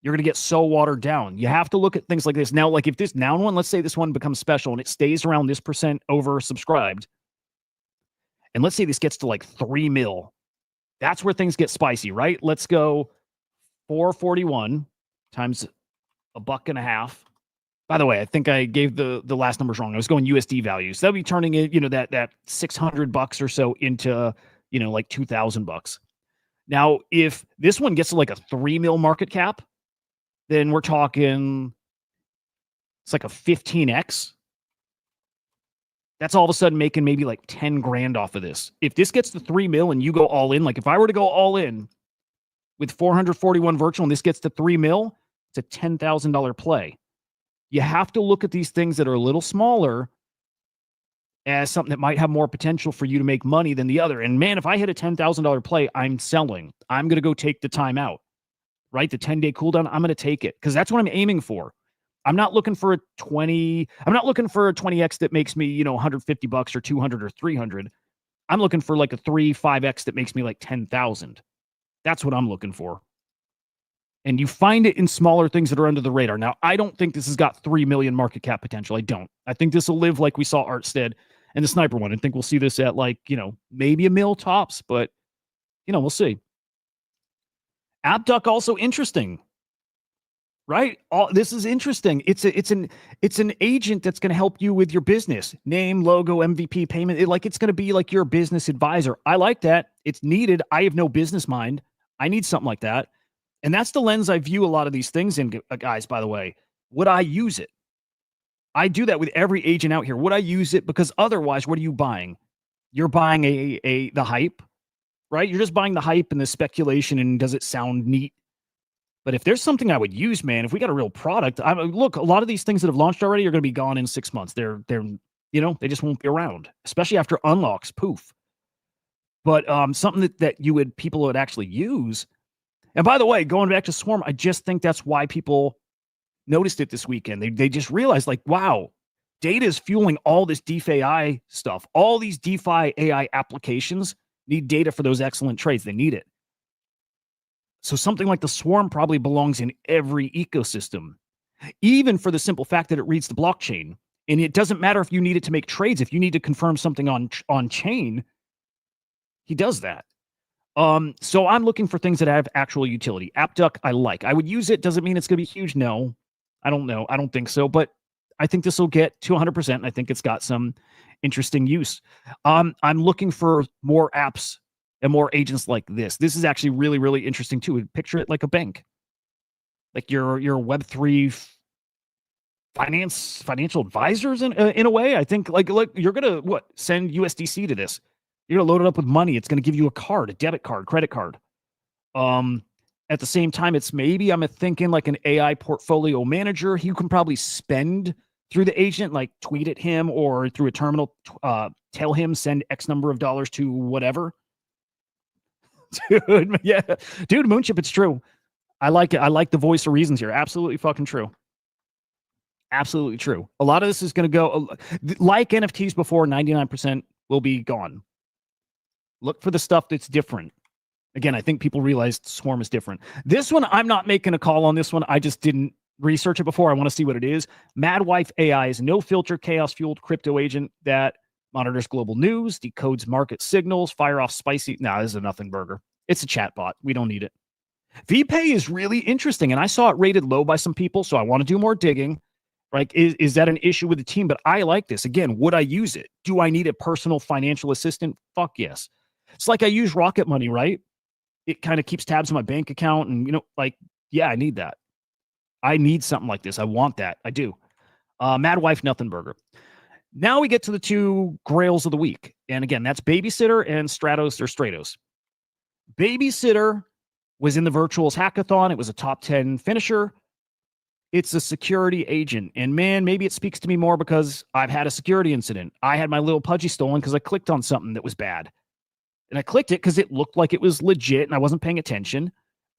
Speaker 2: You're going to get so watered down. You have to look at things like this. Now, like if this noun one, let's say this one becomes special and it stays around this percent oversubscribed, and let's say this gets to like 3 mil, that's where things get spicy, right? Let's go 441 times $1.50. By the way, I think I gave the last numbers wrong. I was going USD values. That'll be turning it, that $600 or so into, like $2,000. Now, if this one gets to like a 3 mil market cap, then we're talking, it's like a 15x. That's all of a sudden making maybe like 10 grand off of this. If this gets to 3 mil and you go all in, like if I were to go all in with 441 virtual and this gets to 3 mil, it's a $10,000 play. You have to look at these things that are a little smaller as something that might have more potential for you to make money than the other. And man, if I hit a $10,000 play, I'm selling. I'm going to go take the time out, right? The 10-day cooldown, I'm going to take it because that's what I'm aiming for. I'm not looking for a 20x that makes me, $150 or 200 or 300. I'm looking for like a 5x that makes me like 10,000. That's what I'm looking for. And you find it in smaller things that are under the radar. Now, I don't think this has got 3 million market cap potential. I don't. I think this will live like we saw Artstead and the Sniper one. I think we'll see this at like, maybe a mil tops, but, we'll see. Abduck also interesting, right? This is interesting. It's an agent that's going to help you with your business. Name, logo, MVP, payment. It's going to be like your business advisor. I like that. It's needed. I have no business mind. I need something like that. And that's the lens I view a lot of these things in, guys, by the way. Would I use it? I do that with every agent out here. Would I use it? Because otherwise, what are you buying? You're buying the hype, right? You're just buying the hype and the speculation and does it sound neat? But if there's something I would use, man, if we got a real product, look, a lot of these things that have launched already are going to be gone in 6 months. They're they just won't be around, especially after unlocks, poof. But something that people would actually use. And by the way, going back to Swarm, I just think that's why people noticed it this weekend. They just realized, like, wow, data is fueling all this DeFi AI stuff. All these DeFi AI applications need data for those excellent trades. They need it. So something like the Swarm probably belongs in every ecosystem, even for the simple fact that it reads the blockchain. And it doesn't matter if you need it to make trades. If you need to confirm something on chain, he does that. So I'm looking for things that have actual utility. AppDuck, I like. I would use it. Does it mean it's going to be huge? No, I don't know. I don't think so. But I think this will get to 100%. And I think it's got some interesting use. I'm looking for more apps and more agents like this. This is actually really, really interesting too. Picture it like a bank, like your Web3 financial advisors in a way. I think like you're gonna send USDC to this. You're gonna load it up with money. It's gonna give you a card, a debit card, credit card. At the same time, it's maybe I'm thinking like an AI portfolio manager. He can probably spend through the agent, like tweet at him or through a terminal, tell him send X number of dollars to whatever. Dude, yeah, dude, Moonship, it's true. I like it. I like the voice of reasons here. Absolutely fucking true. Absolutely true. A lot of this is going to go like NFTs before. 99% will be gone. Look for the stuff that's different. Again, I think people realized Swarm is different. This one, I'm not making a call on this one. I just didn't research it before. I want to see what it is. Madwife AI is no filter, chaos fueled crypto agent that monitors global news, decodes market signals, fire off spicy. No, this is a nothing burger. It's a chatbot. We don't need it. VPay is really interesting, and I saw it rated low by some people, so I want to do more digging. Like, is that an issue with the team? But I like this. Again, would I use it? Do I need a personal financial assistant? Fuck yes. It's like I use Rocket Money, right? It kind of keeps tabs on my bank account, and yeah, I need that. I need something like this. I want that. I do. Madwife Nothing Burger. Now we get to the two grails of the week. And again, that's Babysitter and Stratos or Stratos. Babysitter was in the Virtuals Hackathon. It was a top 10 finisher. It's a security agent. And man, maybe it speaks to me more because I've had a security incident. I had my little pudgy stolen because I clicked on something that was bad. And I clicked it because it looked like it was legit and I wasn't paying attention.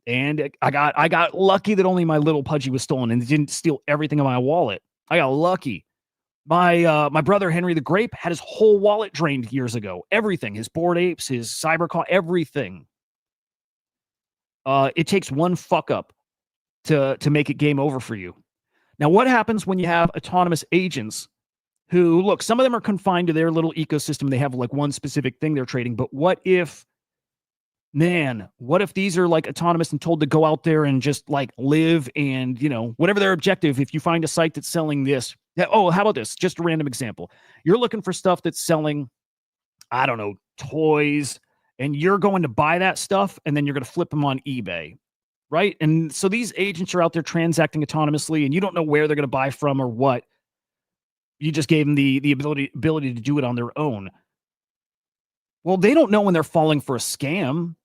Speaker 2: And I got lucky that only my little pudgy was stolen and it didn't steal everything in my wallet. I got lucky. My brother Henry the Grape had his whole wallet drained years ago. Everything, his Bored Apes, his CyberCon, everything. It takes one fuck up to make it game over for you. Now, what happens when you have autonomous agents who, look, some of them are confined to their little ecosystem. They have like one specific thing they're trading. But what if these are like autonomous and told to go out there and just like live and, whatever their objective, if you find a site that's selling this, how about this? Just a random example. You're looking for stuff that's selling, I don't know, toys, and you're going to buy that stuff and then you're going to flip them on eBay, right? And so these agents are out there transacting autonomously and you don't know where they're going to buy from or what. You just gave them the ability to do it on their own. Well, they don't know when they're falling for a scam.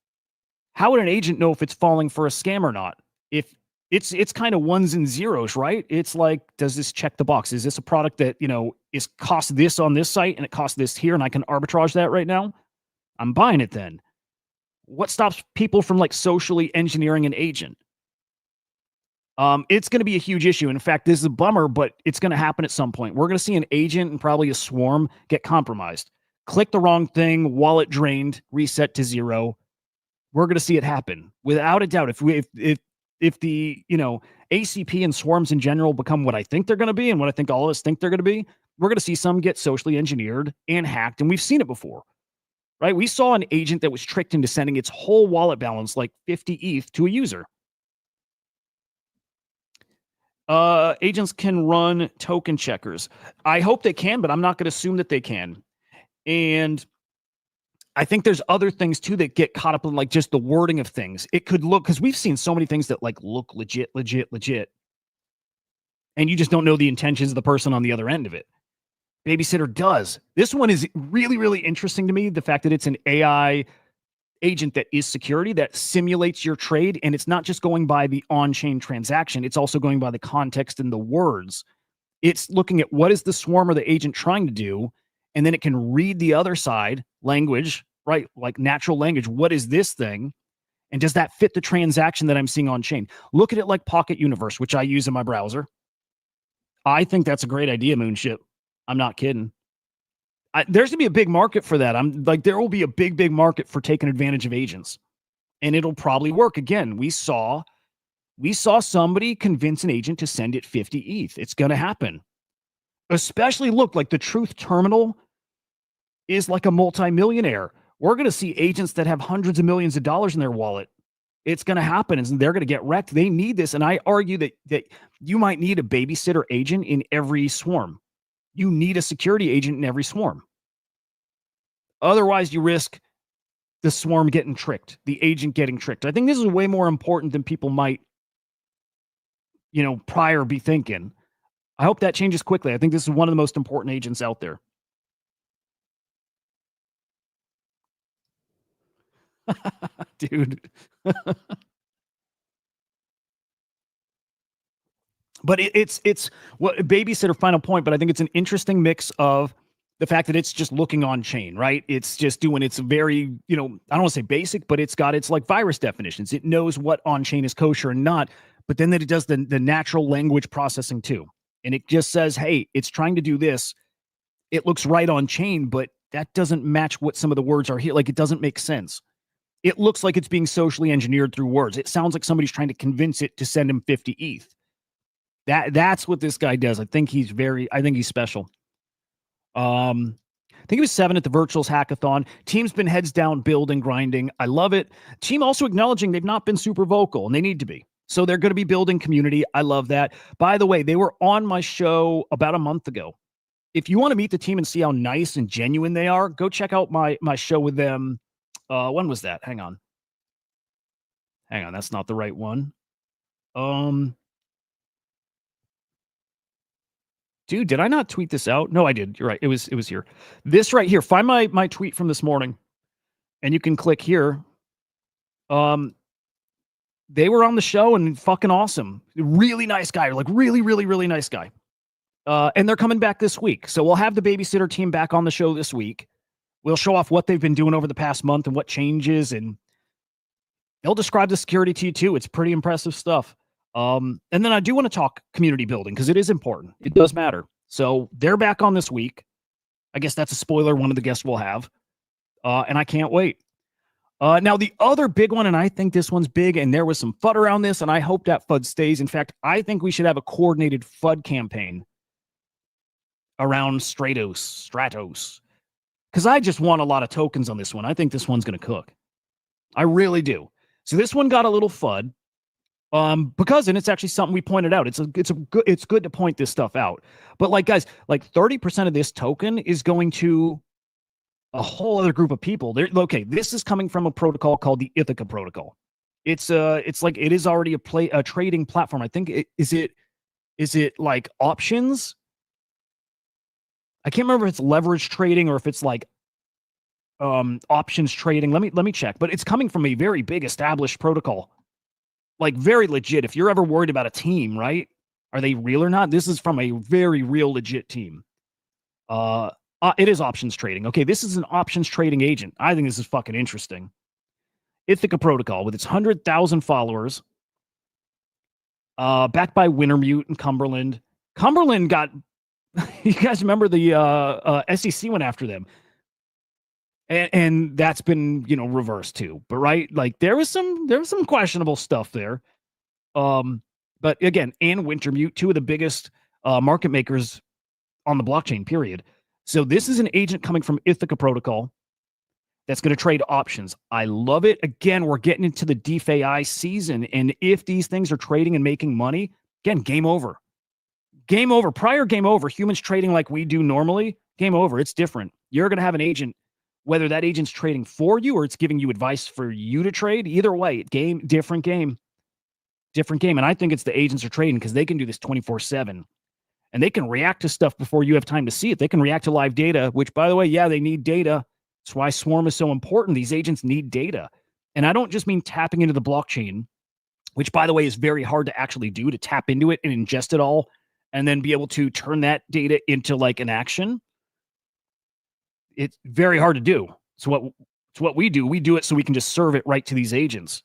Speaker 2: How would an agent know if it's falling for a scam or not? If it's kind of ones and zeros, right? It's like, does this check the box? Is this a product that, is cost this on this site and it costs this here and I can arbitrage that right now? I'm buying it then. What stops people from like socially engineering an agent? It's going to be a huge issue. In fact, this is a bummer, but it's going to happen at some point. We're going to see an agent and probably a swarm get compromised. Click the wrong thing, wallet drained, reset to zero. We're going to see it happen without a doubt. If the ACP and swarms in general become what I think they're going to be and what I think all of us think they're going to be, we're going to see some get socially engineered and hacked, and we've seen it before, right? We saw an agent that was tricked into sending its whole wallet balance, like 50 ETH, to a user. Agents can run token checkers. I hope they can, but I'm not going to assume that they can. And I think there's other things too that get caught up in like just the wording of things. It could look, because we've seen so many things that like look legit. And you just don't know the intentions of the person on the other end of it. Babysitter does. This one is really, really interesting to me. The fact that it's an AI agent that is security, that simulates your trade. And it's not just going by the on-chain transaction. It's also going by the context and the words. It's looking at what is the swarm or the agent trying to do. And then it can read the other side language, right? Like natural language. What is this thing? And does that fit the transaction that I'm seeing on chain? Look at it like Pocket Universe, which I use in my browser. I think that's a great idea, Moonship. I'm not kidding. There's going to be a big market for that. There will be a big market for taking advantage of agents. And it'll probably work. Again, we saw somebody convince an agent to send it 50 ETH. It's going to happen. Especially, look, like the Truth Terminal is like a multimillionaire. we're going to see agents that have hundreds of millions of dollars in their wallet. It's going to happen, and they're going to get wrecked. They need this, and I argue that you might need a babysitter agent in every swarm. You need a security agent in every swarm. Otherwise, you risk the swarm getting tricked, the agent getting tricked. I think this is way more important than people might, prior be thinking. I hope that changes quickly. I think this is one of the most important agents out there. Dude. But it's what babysitter final point, but I think it's an interesting mix of the fact that it's just looking on chain, right? It's just doing its very, I don't want to say basic, but it's got its like virus definitions. It knows what on chain is kosher and not, but then that it does the natural language processing too. And it just says, hey, it's trying to do this. It looks right on chain, but that doesn't match what some of the words are here. Like it doesn't make sense. It looks like it's being socially engineered through words. It sounds like somebody's trying to convince it to send him 50 ETH. That's what this guy does. I think he's special. I think he was 7 at the Virtuals Hackathon. Team's been heads down, building, grinding. I love it. Team also acknowledging they've not been super vocal, and they need to be. So they're going to be building community. I love that. By the way, they were on my show about a month ago. If you want to meet the team and see how nice and genuine they are, go check out my show with them. When was that? Hang on. That's not the right one. Dude, did I not tweet this out? No, I did. You're right. It was here. This right here. Find my tweet from this morning, and you can click here. They were on the show and fucking awesome. Really nice guy. Like really, really, really nice guy. And they're coming back this week. So we'll have the babysitter team back on the show this week. We'll show off what they've been doing over the past month and what changes, and they'll describe the security to you too. It's pretty impressive stuff. And then I do want to talk community building because it is important. It does matter. So they're back on this week. I guess that's a spoiler one of the guests will have. And I can't wait. Now, the other big one, and I think this one's big, and there was some FUD around this, and I hope that FUD stays. In fact, I think we should have a coordinated FUD campaign around Stratos. Because I just want a lot of tokens on this one. I think this one's going to cook. I really do. So this one got a little FUD. Because, and it's actually something we pointed out. It's good to point this stuff out. But like, guys, like 30% of this token is going to a whole other group of people. Okay, this is coming from a protocol called the Ithaca protocol. It's like it is already a trading platform. I think is it like options? I can't remember if it's leverage trading or if it's like options trading. Let me check. But it's coming from a very big established protocol. Like very legit. If you're ever worried about a team, right? Are they real or not? This is from a very real legit team. It is options trading. Okay, this is an options trading agent. I think this is fucking interesting. Ithaca protocol with its 100,000 followers. Backed by Wintermute and Cumberland. Cumberland got you guys remember the SEC went after them. And that's been, reversed too. But right, like there was some questionable stuff there. But again, and Wintermute, two of the biggest market makers on the blockchain, period. So this is an agent coming from Ithaca protocol that's going to trade options. I love it. Again, we're getting into the DeFi season. And if these things are trading and making money, again, game over. Game over. Prior game over. Humans trading like we do normally, game over. It's different. You're going to have an agent, whether that agent's trading for you or it's giving you advice for you to trade. Either way, different game. And I think it's the agents are trading because they can do this 24/7. And they can react to stuff before you have time to see it. They can react to live data, which, by the way, yeah, they need data. That's why Swarm is so important. These agents need data. And I don't just mean tapping into the blockchain, which, by the way, is very hard to actually do, to tap into it and ingest it all and then be able to turn that data into like an action. It's very hard to do. It's what we do. We do it so we can just serve it right to these agents.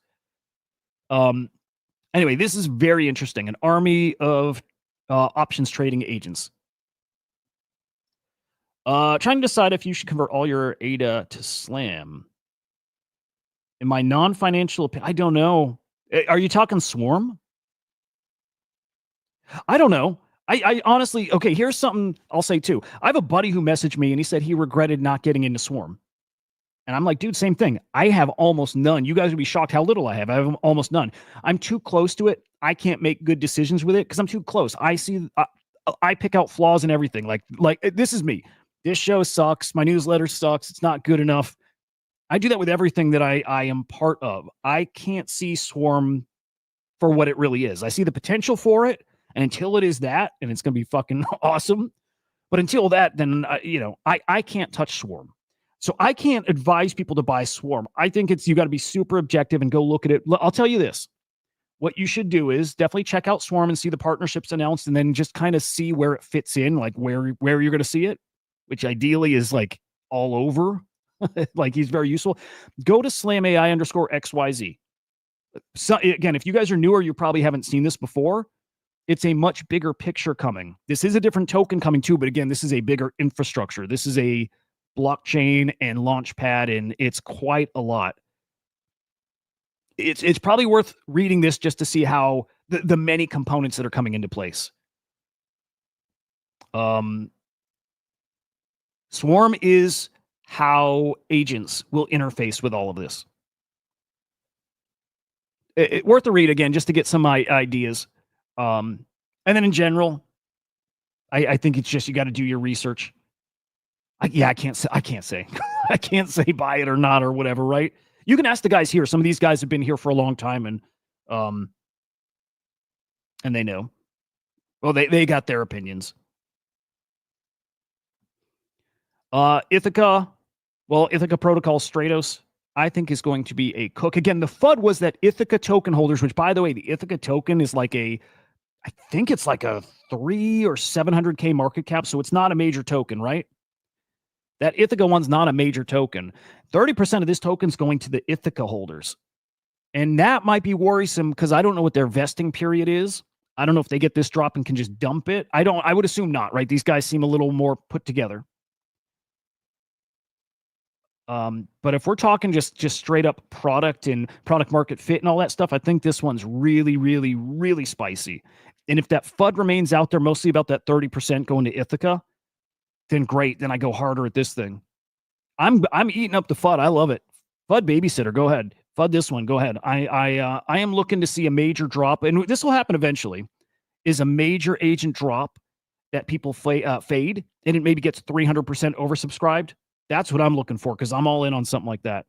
Speaker 2: Anyway, this is very interesting. An army of options trading agents. Trying to decide if you should convert all your ADA to Slam. In my non-financial opinion, I don't know. Are you talking Swarm? I don't know. I honestly, okay, here's something I'll say too. I have a buddy who messaged me and he said he regretted not getting into Swarm. And I'm like, dude, same thing. I have almost none. You guys would be shocked how little I have. I have almost none. I'm too close to it. I can't make good decisions with it because I'm too close. I pick out flaws in everything. Like this is me. This show sucks. My newsletter sucks. It's not good enough. I do that with everything that I am part of. I can't see Swarm for what it really is. I see the potential for it. And until it is that, and it's going to be fucking awesome. But until that, then, I can't touch Swarm. So I can't advise people to buy Swarm. I think you got to be super objective and go look at it. I'll tell you this. What you should do is definitely check out Swarm and see the partnerships announced, and then just kind of see where it fits in, like where you're going to see it, which ideally is like all over. Like he's very useful. Go to SlamAI_XYZ. So again, if you guys are newer, you probably haven't seen this before. It's a much bigger picture coming. This is a different token coming too, but again, this is a bigger infrastructure. This is a blockchain and launchpad, and it's quite a lot. It's probably worth reading this just to see how the many components that are coming into place. Swarm is how agents will interface with all of this. Worth a read again, just to get some ideas. And then in general, I think it's just, you got to do your research. I can't say, I can't say buy it or not or whatever, right? You can ask the guys here. Some of these guys have been here for a long time and they know. Well, they got their opinions. Ithaca Protocol Stratos, I think is going to be a cook. Again, the FUD was that Ithaca token holders, which by the way, the Ithaca token is like I think it's like a 300 or 700K market cap. So it's not a major token, right? That Ithaca one's not a major token. 30% of this token's going to the Ithaca holders. And that might be worrisome because I don't know what their vesting period is. I don't know if they get this drop and can just dump it. I would assume not, right? These guys seem a little more put together. But if we're talking just straight up product and product market fit and all that stuff, I think this one's really, really, really spicy. And if that FUD remains out there, mostly about that 30% going to Ithaca, then great. Then I go harder at this thing. I'm eating up the FUD. I love it. FUD babysitter. Go ahead. FUD this one. Go ahead. I am looking to see a major drop, and this will happen eventually. Is a major agent drop that people fade, and it maybe gets 300% oversubscribed. That's what I'm looking for because I'm all in on something like that.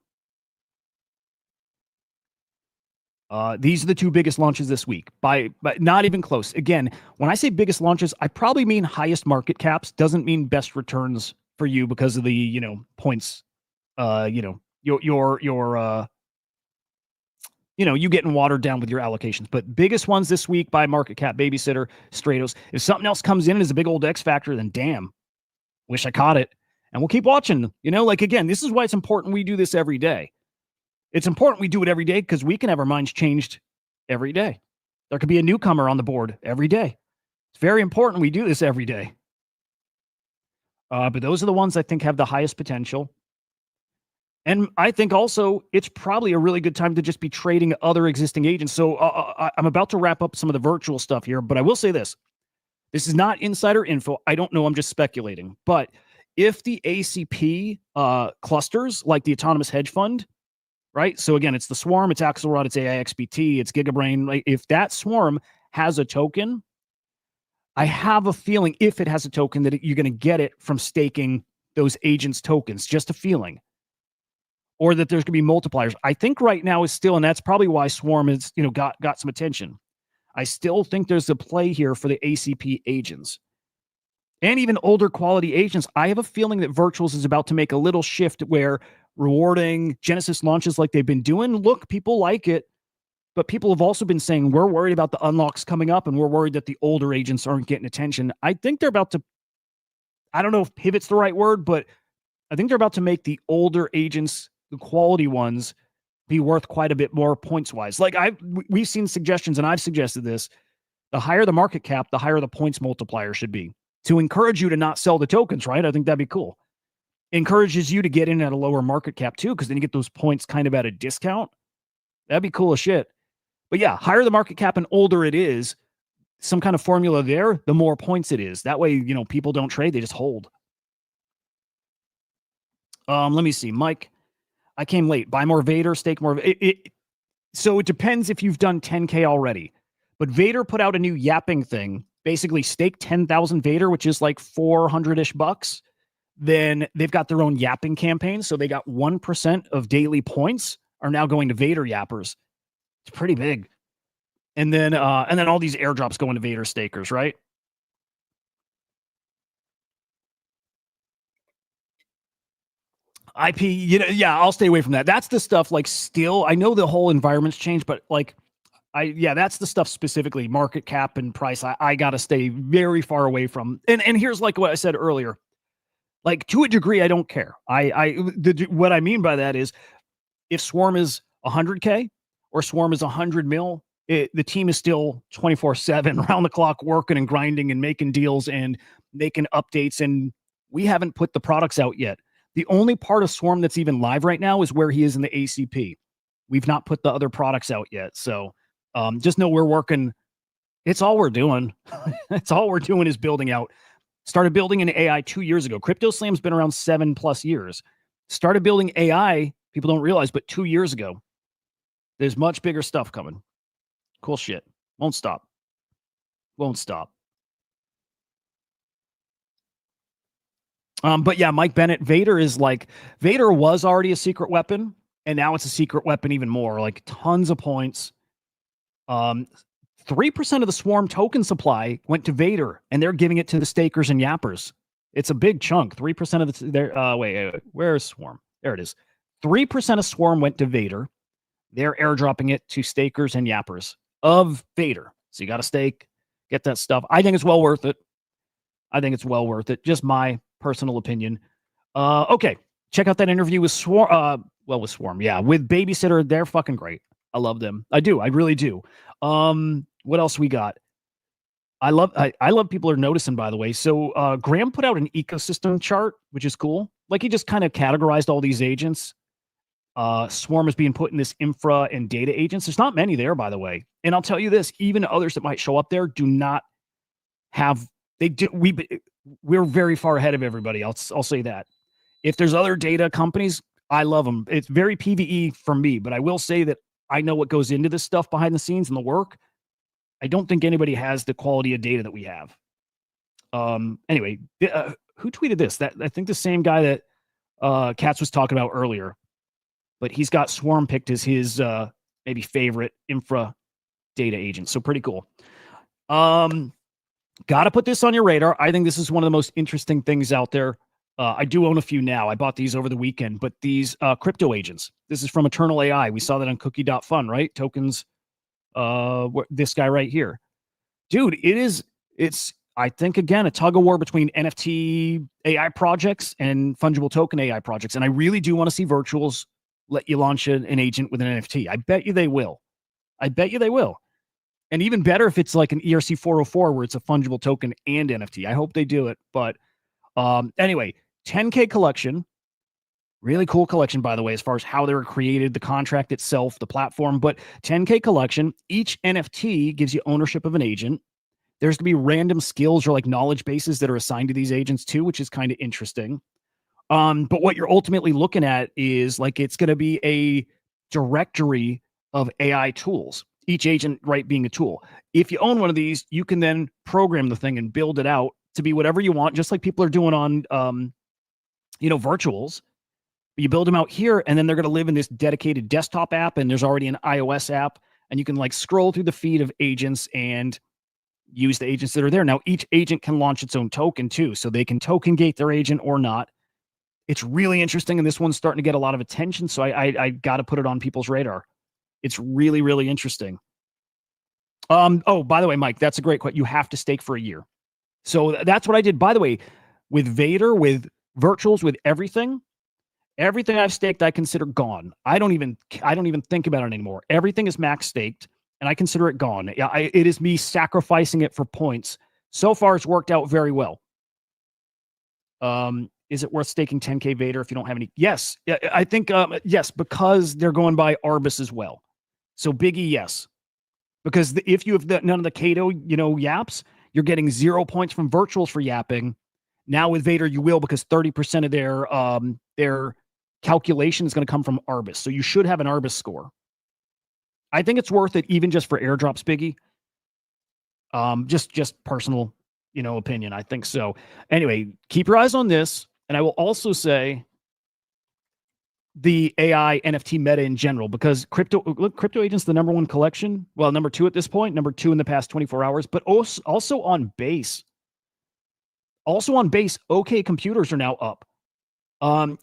Speaker 2: These are the two biggest launches this week, but not even close. Again, when I say biggest launches, I probably mean highest market caps. Doesn't mean best returns for you because of the points. You getting watered down with your allocations. But biggest ones this week by market cap, babysitter, Stratos. If something else comes in and is a big old X factor, then damn, wish I caught it. And we'll keep watching. Again, this is why it's important we do this every day. It's important we do it every day because we can have our minds changed every day. There could be a newcomer on the board every day. It's very important we do this every day. But those are the ones I think have the highest potential. And I think also it's probably a really good time to just be trading other existing agents. So I'm about to wrap up some of the virtual stuff here, but I will say this. This is not insider info. I don't know. I'm just speculating. But if the ACP clusters, like the Autonomous Hedge Fund, right? So again, it's the Swarm, it's Axelrod, it's AIXBT, it's Gigabrain. Like if that Swarm has a token, I have a feeling if it has a token that you're going to get it from staking those agents' tokens. Just a feeling. Or that there's going to be multipliers. I think right now is still, and that's probably why Swarm has got some attention. I still think there's a play here for the ACP agents. And even older quality agents. I have a feeling that Virtuals is about to make a little shift where rewarding Genesis launches like they've been doing. Look, people like it, but people have also been saying we're worried about the unlocks coming up and we're worried that the older agents aren't getting attention. I think they're about to, I don't know if pivot's the right word, but I think they're about to make the older agents, the quality ones, be worth quite a bit more points wise. Like we've seen suggestions and I've suggested this. The higher the market cap, the higher the points multiplier should be to encourage you to not sell the tokens, right? I think that'd be cool. Encourages you to get in at a lower market cap too, because then you get those points kind of at a discount. That'd be cool as shit. But yeah, higher the market cap and older it is, some kind of formula there, the more points it is. That way, people don't trade, they just hold. Let me see. Mike I came late. Buy more Vader, stake more. So it depends if you've done 10K already. But Vader put out a new yapping thing. Basically, stake 10,000 Vader, which is like 400-ish bucks. Then they've got their own yapping campaign. So they got 1% of daily points are now going to Vader yappers. It's pretty big. And then all these airdrops going to Vader stakers, right? IP, yeah, I'll stay away from that. That's the stuff like still, I know the whole environment's changed, but like that's the stuff specifically, market cap and price. I gotta stay very far away from. And here's like what I said earlier. Like to a degree, I don't care. What I mean by that is if Swarm is 100K or Swarm is 100 mil, the team is still 24/7 round the clock working and grinding and making deals and making updates. And we haven't put the products out yet. The only part of Swarm that's even live right now is where he is in the ACP. We've not put the other products out yet. So just know we're working. It's all we're doing. It's all we're doing is building out. Started building an AI 2 years ago. CryptoSlam's been around 7+ years. Started building AI, people don't realize, but 2 years ago. There's much bigger stuff coming. Cool shit. Won't stop. Won't stop. But yeah, Mike Bennett, Vader was already a secret weapon, and now it's a secret weapon even more. Like tons of points. 3% of the Swarm token supply went to Vader, and they're giving it to the stakers and yappers. It's a big chunk. 3% of wait, where's Swarm? There it is. 3% of Swarm went to Vader. They're airdropping it to stakers and yappers of Vader. So you got to stake, get that stuff. I think it's well worth it. Just my personal opinion. Okay. Check out that interview with Swarm. With Swarm. Yeah. With Babysitter. They're fucking great. I love them. I do. I really do. What else we got? I love people are noticing, by the way. So Graham put out an ecosystem chart, which is cool. Like he just kind of categorized all these agents. Swarm is being put in this infra and data agents. There's not many there, by the way. And I'll tell you this, even others that might show up there do not have, we're very far ahead of everybody. I'll say that. If there's other data companies, I love them. It's very PvE for me, but I will say that I know what goes into this stuff behind the scenes and the work. I don't think anybody has the quality of data that we have. Anyway, who tweeted this? That I think the same guy that Katz was talking about earlier, but he's got Swarm picked as his maybe favorite infra data agent. So pretty cool. Got to put this on your radar. I think this is one of the most interesting things out there. I do own a few now. I bought these over the weekend, but these crypto agents. This is from Eternal AI. We saw that on cookie.fun, right? Tokens. This guy right here. Dude, it's, I think, again, a tug of war between NFT AI projects and fungible token AI projects. And I really do want to see Virtuals let you launch an agent with an NFT. I bet you they will. And even better if it's like an ERC 404 where it's a fungible token and NFT. I hope they do it. But anyway, 10K collection. Really cool collection, by the way, as far as how they were created, the contract itself, the platform. But 10K collection, each NFT gives you ownership of an agent. There's going to be random skills or like knowledge bases that are assigned to these agents too, which is kind of interesting. But what you're ultimately looking at is like it's going to be a directory of AI tools, each agent, right, being a tool. If you own one of these, you can then program the thing and build it out to be whatever you want, just like people are doing on, Virtuals. You build them out here, and then they're going to live in this dedicated desktop app, and there's already an iOS app, and you can like scroll through the feed of agents and use the agents that are there. Now, each agent can launch its own token too, so they can token gate their agent or not. It's really interesting, and this one's starting to get a lot of attention, so I got to put it on people's radar. It's really, really interesting. Oh, by the way, Mike, that's a great question. You have to stake for a year. So that's what I did. By the way, with Vader, with Virtuals, with everything I've staked, I consider gone. I don't even think about it anymore. Everything is max staked, and I consider it gone. It is me sacrificing it for points. So far, it's worked out very well. Is it worth staking 10K Vader if you don't have any? Yes, I think yes, because they're going by Arbus as well. So Biggie, yes, because if you have none of the Kato, yaps, you're getting 0 points from Virtuals for yapping. Now with Vader, you will, because 30% of their calculation is going to come from Arbis. So you should have an Arbis score. I think it's worth it even just for airdrops, Biggie. Just personal, opinion. I think so. Anyway, keep your eyes on this. And I will also say the AI NFT meta in general, because crypto agent's the number one collection. Well, number two at this point, number two in the past 24 hours, but also on base. Also on base, OK computers are now up.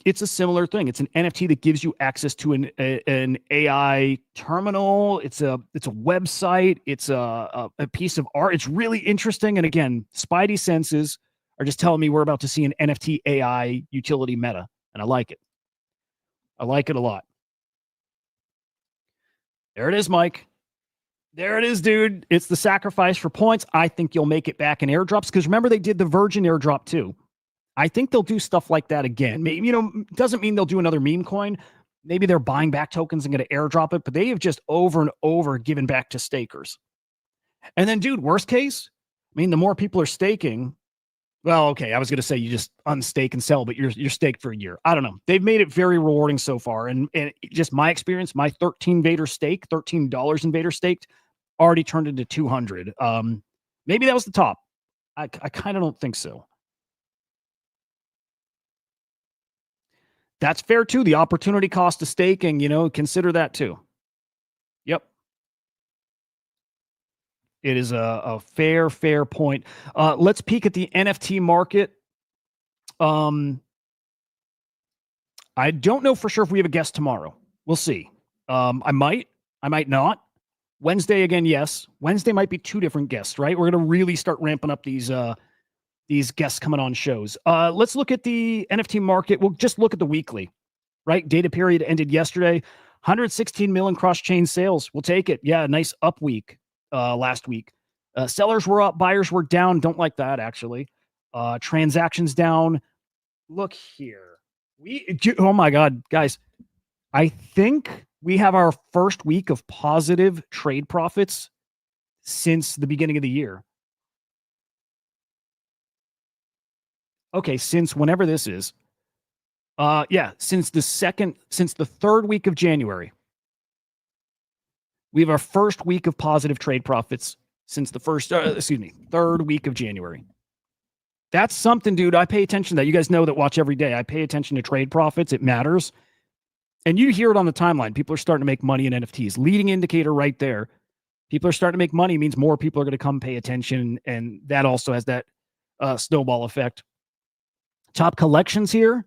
Speaker 2: It's a similar thing. It's an NFT that gives you access to an AI terminal. It's a website. It's a piece of art. It's really interesting. And again, Spidey senses are just telling me we're about to see an NFT AI utility meta, and I like it. I like it a lot. There it is, Mike. There it is, dude. It's the sacrifice for points. I think you'll make it back in airdrops, because remember they did the Virgin airdrop too. I think they'll do stuff like that again. Maybe, doesn't mean they'll do another meme coin. Maybe they're buying back tokens and going to airdrop it, but they have just over and over given back to stakers. And then, dude, worst case, the more people are staking, well, okay, I was going to say you just unstake and sell, but you're staked for a year. I don't know. They've made it very rewarding so far. And just my experience, my $13 in Vader staked already turned into 200. Maybe that was the top. I kind of don't think so. That's fair too. The opportunity cost of staking, consider that too. Yep. It is a fair point. Let's peek at the NFT market. I don't know for sure if we have a guest tomorrow. We'll see. I might not. Wednesday again, yes. Wednesday might be two different guests, right? We're going to really start ramping up these guests coming on shows. Let's look at the NFT market. We'll just look at the weekly, right? Data period ended yesterday. 116 million cross-chain sales. We'll take it. Yeah, nice up week last week. Sellers were up, buyers were down. Don't like that, actually. Transactions down. Look here. Oh my God, guys. I think we have our first week of positive trade profits since the beginning of the year. Okay, since whenever this is. Since the third week of January. We have our first week of positive trade profits since the third week of January. That's something, dude. I pay attention to that. You guys know that watch every day. I pay attention to trade profits. It matters. And you hear it on the timeline. People are starting to make money in NFTs. Leading indicator right there. People are starting to make money means more people are going to come pay attention. And that also has that snowball effect. Top collections here.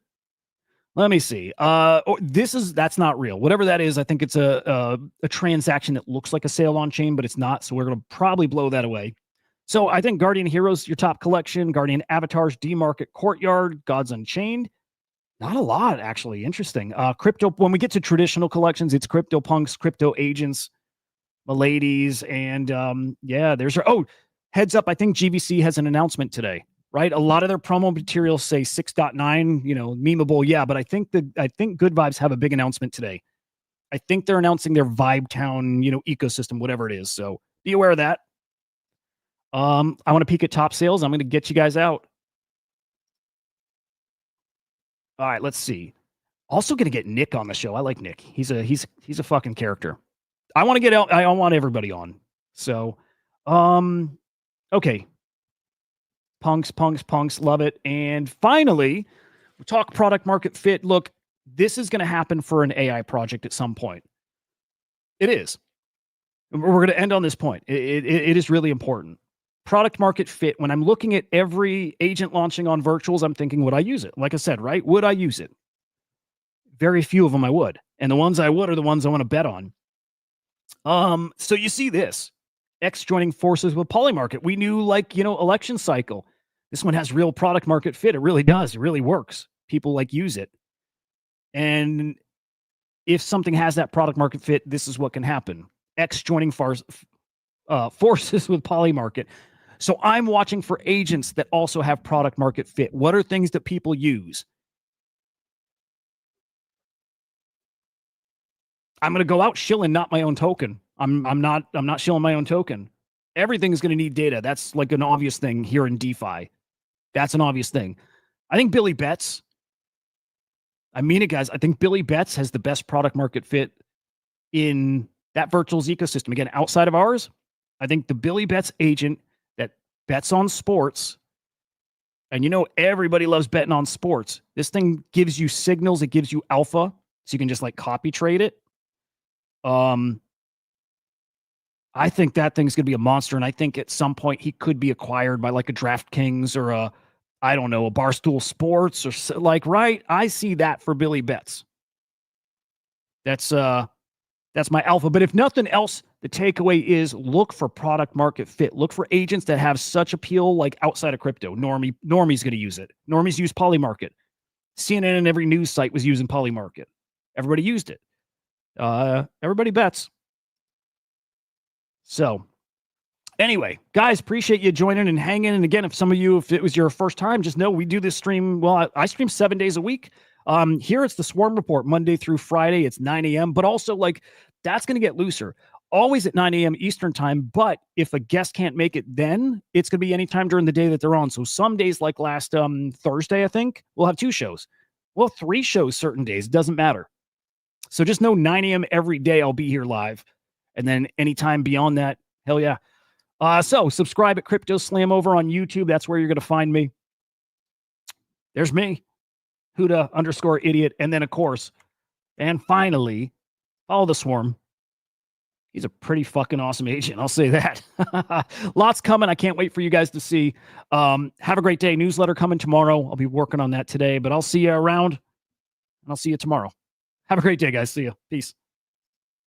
Speaker 2: Let me see. That's not real. Whatever that is, I think it's a transaction that looks like a sale on chain, but it's not. So we're going to probably blow that away. So I think Guardian Heroes, your top collection, Guardian Avatars, D-Market, Courtyard, Gods Unchained. Not a lot, actually. Interesting. Crypto, when we get to traditional collections, it's CryptoPunks, Crypto Agents, Miladies, and there's heads up. I think GVC has an announcement today, right? A lot of their promo materials say 6.9, memeable. Yeah, but I think Good Vibes have a big announcement today. I think they're announcing their Vibe Town, ecosystem, whatever it is. So be aware of that. I want to peek at top sales. I'm going to get you guys out. All right, let's see. Also going to get Nick on the show. I like Nick. He's a fucking character. I want to get out. I want everybody on. So, okay. Punks. Love it. And finally, we talk product market fit. Look, this is going to happen for an AI project at some point. It is. We're going to end on this point. It is really important. Product market fit. When I'm looking at every agent launching on virtuals, I'm thinking, would I use it? Like I said, right? Would I use it? Very few of them I would. And the ones I would are the ones I want to bet on. So you see this. X joining forces with Polymarket. We knew, election cycle. This one has real product market fit. It really does. It really works. People use it. And if something has that product market fit, this is what can happen. X joining forces with Polymarket. So I'm watching for agents that also have product market fit. What are things that people use? I'm going to go out shilling not my own token. I'm not shilling my own token. Everything is going to need data. That's like an obvious thing here in DeFi. That's an obvious thing. I think Billy Betts I mean it, guys. I think Billy Betts has the best product market fit in that virtuals ecosystem. Again, outside of ours, I think the Billy Betts agent that bets on sports, and everybody loves betting on sports. This thing gives you signals. It gives you alpha, so you can just like copy trade it. I think that thing's going to be a monster, and I think at some point he could be acquired by like a DraftKings or a Barstool Sports or like, right? I see that for Billy Betts. That's my alpha. But if nothing else, the takeaway is look for product market fit. Look for agents that have such appeal, like outside of crypto. Normie's going to use it. Normies use Polymarket. CNN and every news site was using Polymarket. Everybody used it. Everybody bets. So anyway, guys, appreciate you joining and hanging. And again, if it was your first time, just know we do this stream. Well, I stream 7 days a week. Here it's the Swarm Report, Monday through Friday. It's 9 a.m. But also, like, that's going to get looser. Always at 9 a.m. Eastern time. But if a guest can't make it, then it's going to be anytime during the day that they're on. So some days, like last Thursday, I think, we'll have 2 shows. Well, 3 shows certain days. It doesn't matter. So just know 9 a.m. every day I'll be here live. And then anytime beyond that, hell yeah. So subscribe at CryptoSlam over on YouTube. That's where you're going to find me. There's me, Hudah_idiot. And then, of course, and finally, follow the Swarm. He's a pretty fucking awesome agent. I'll say that. Lots coming. I can't wait for you guys to see. Have a great day. Newsletter coming tomorrow. I'll be working on that today, but I'll see you around, and I'll see you tomorrow. Have a great day, guys. See you. Peace.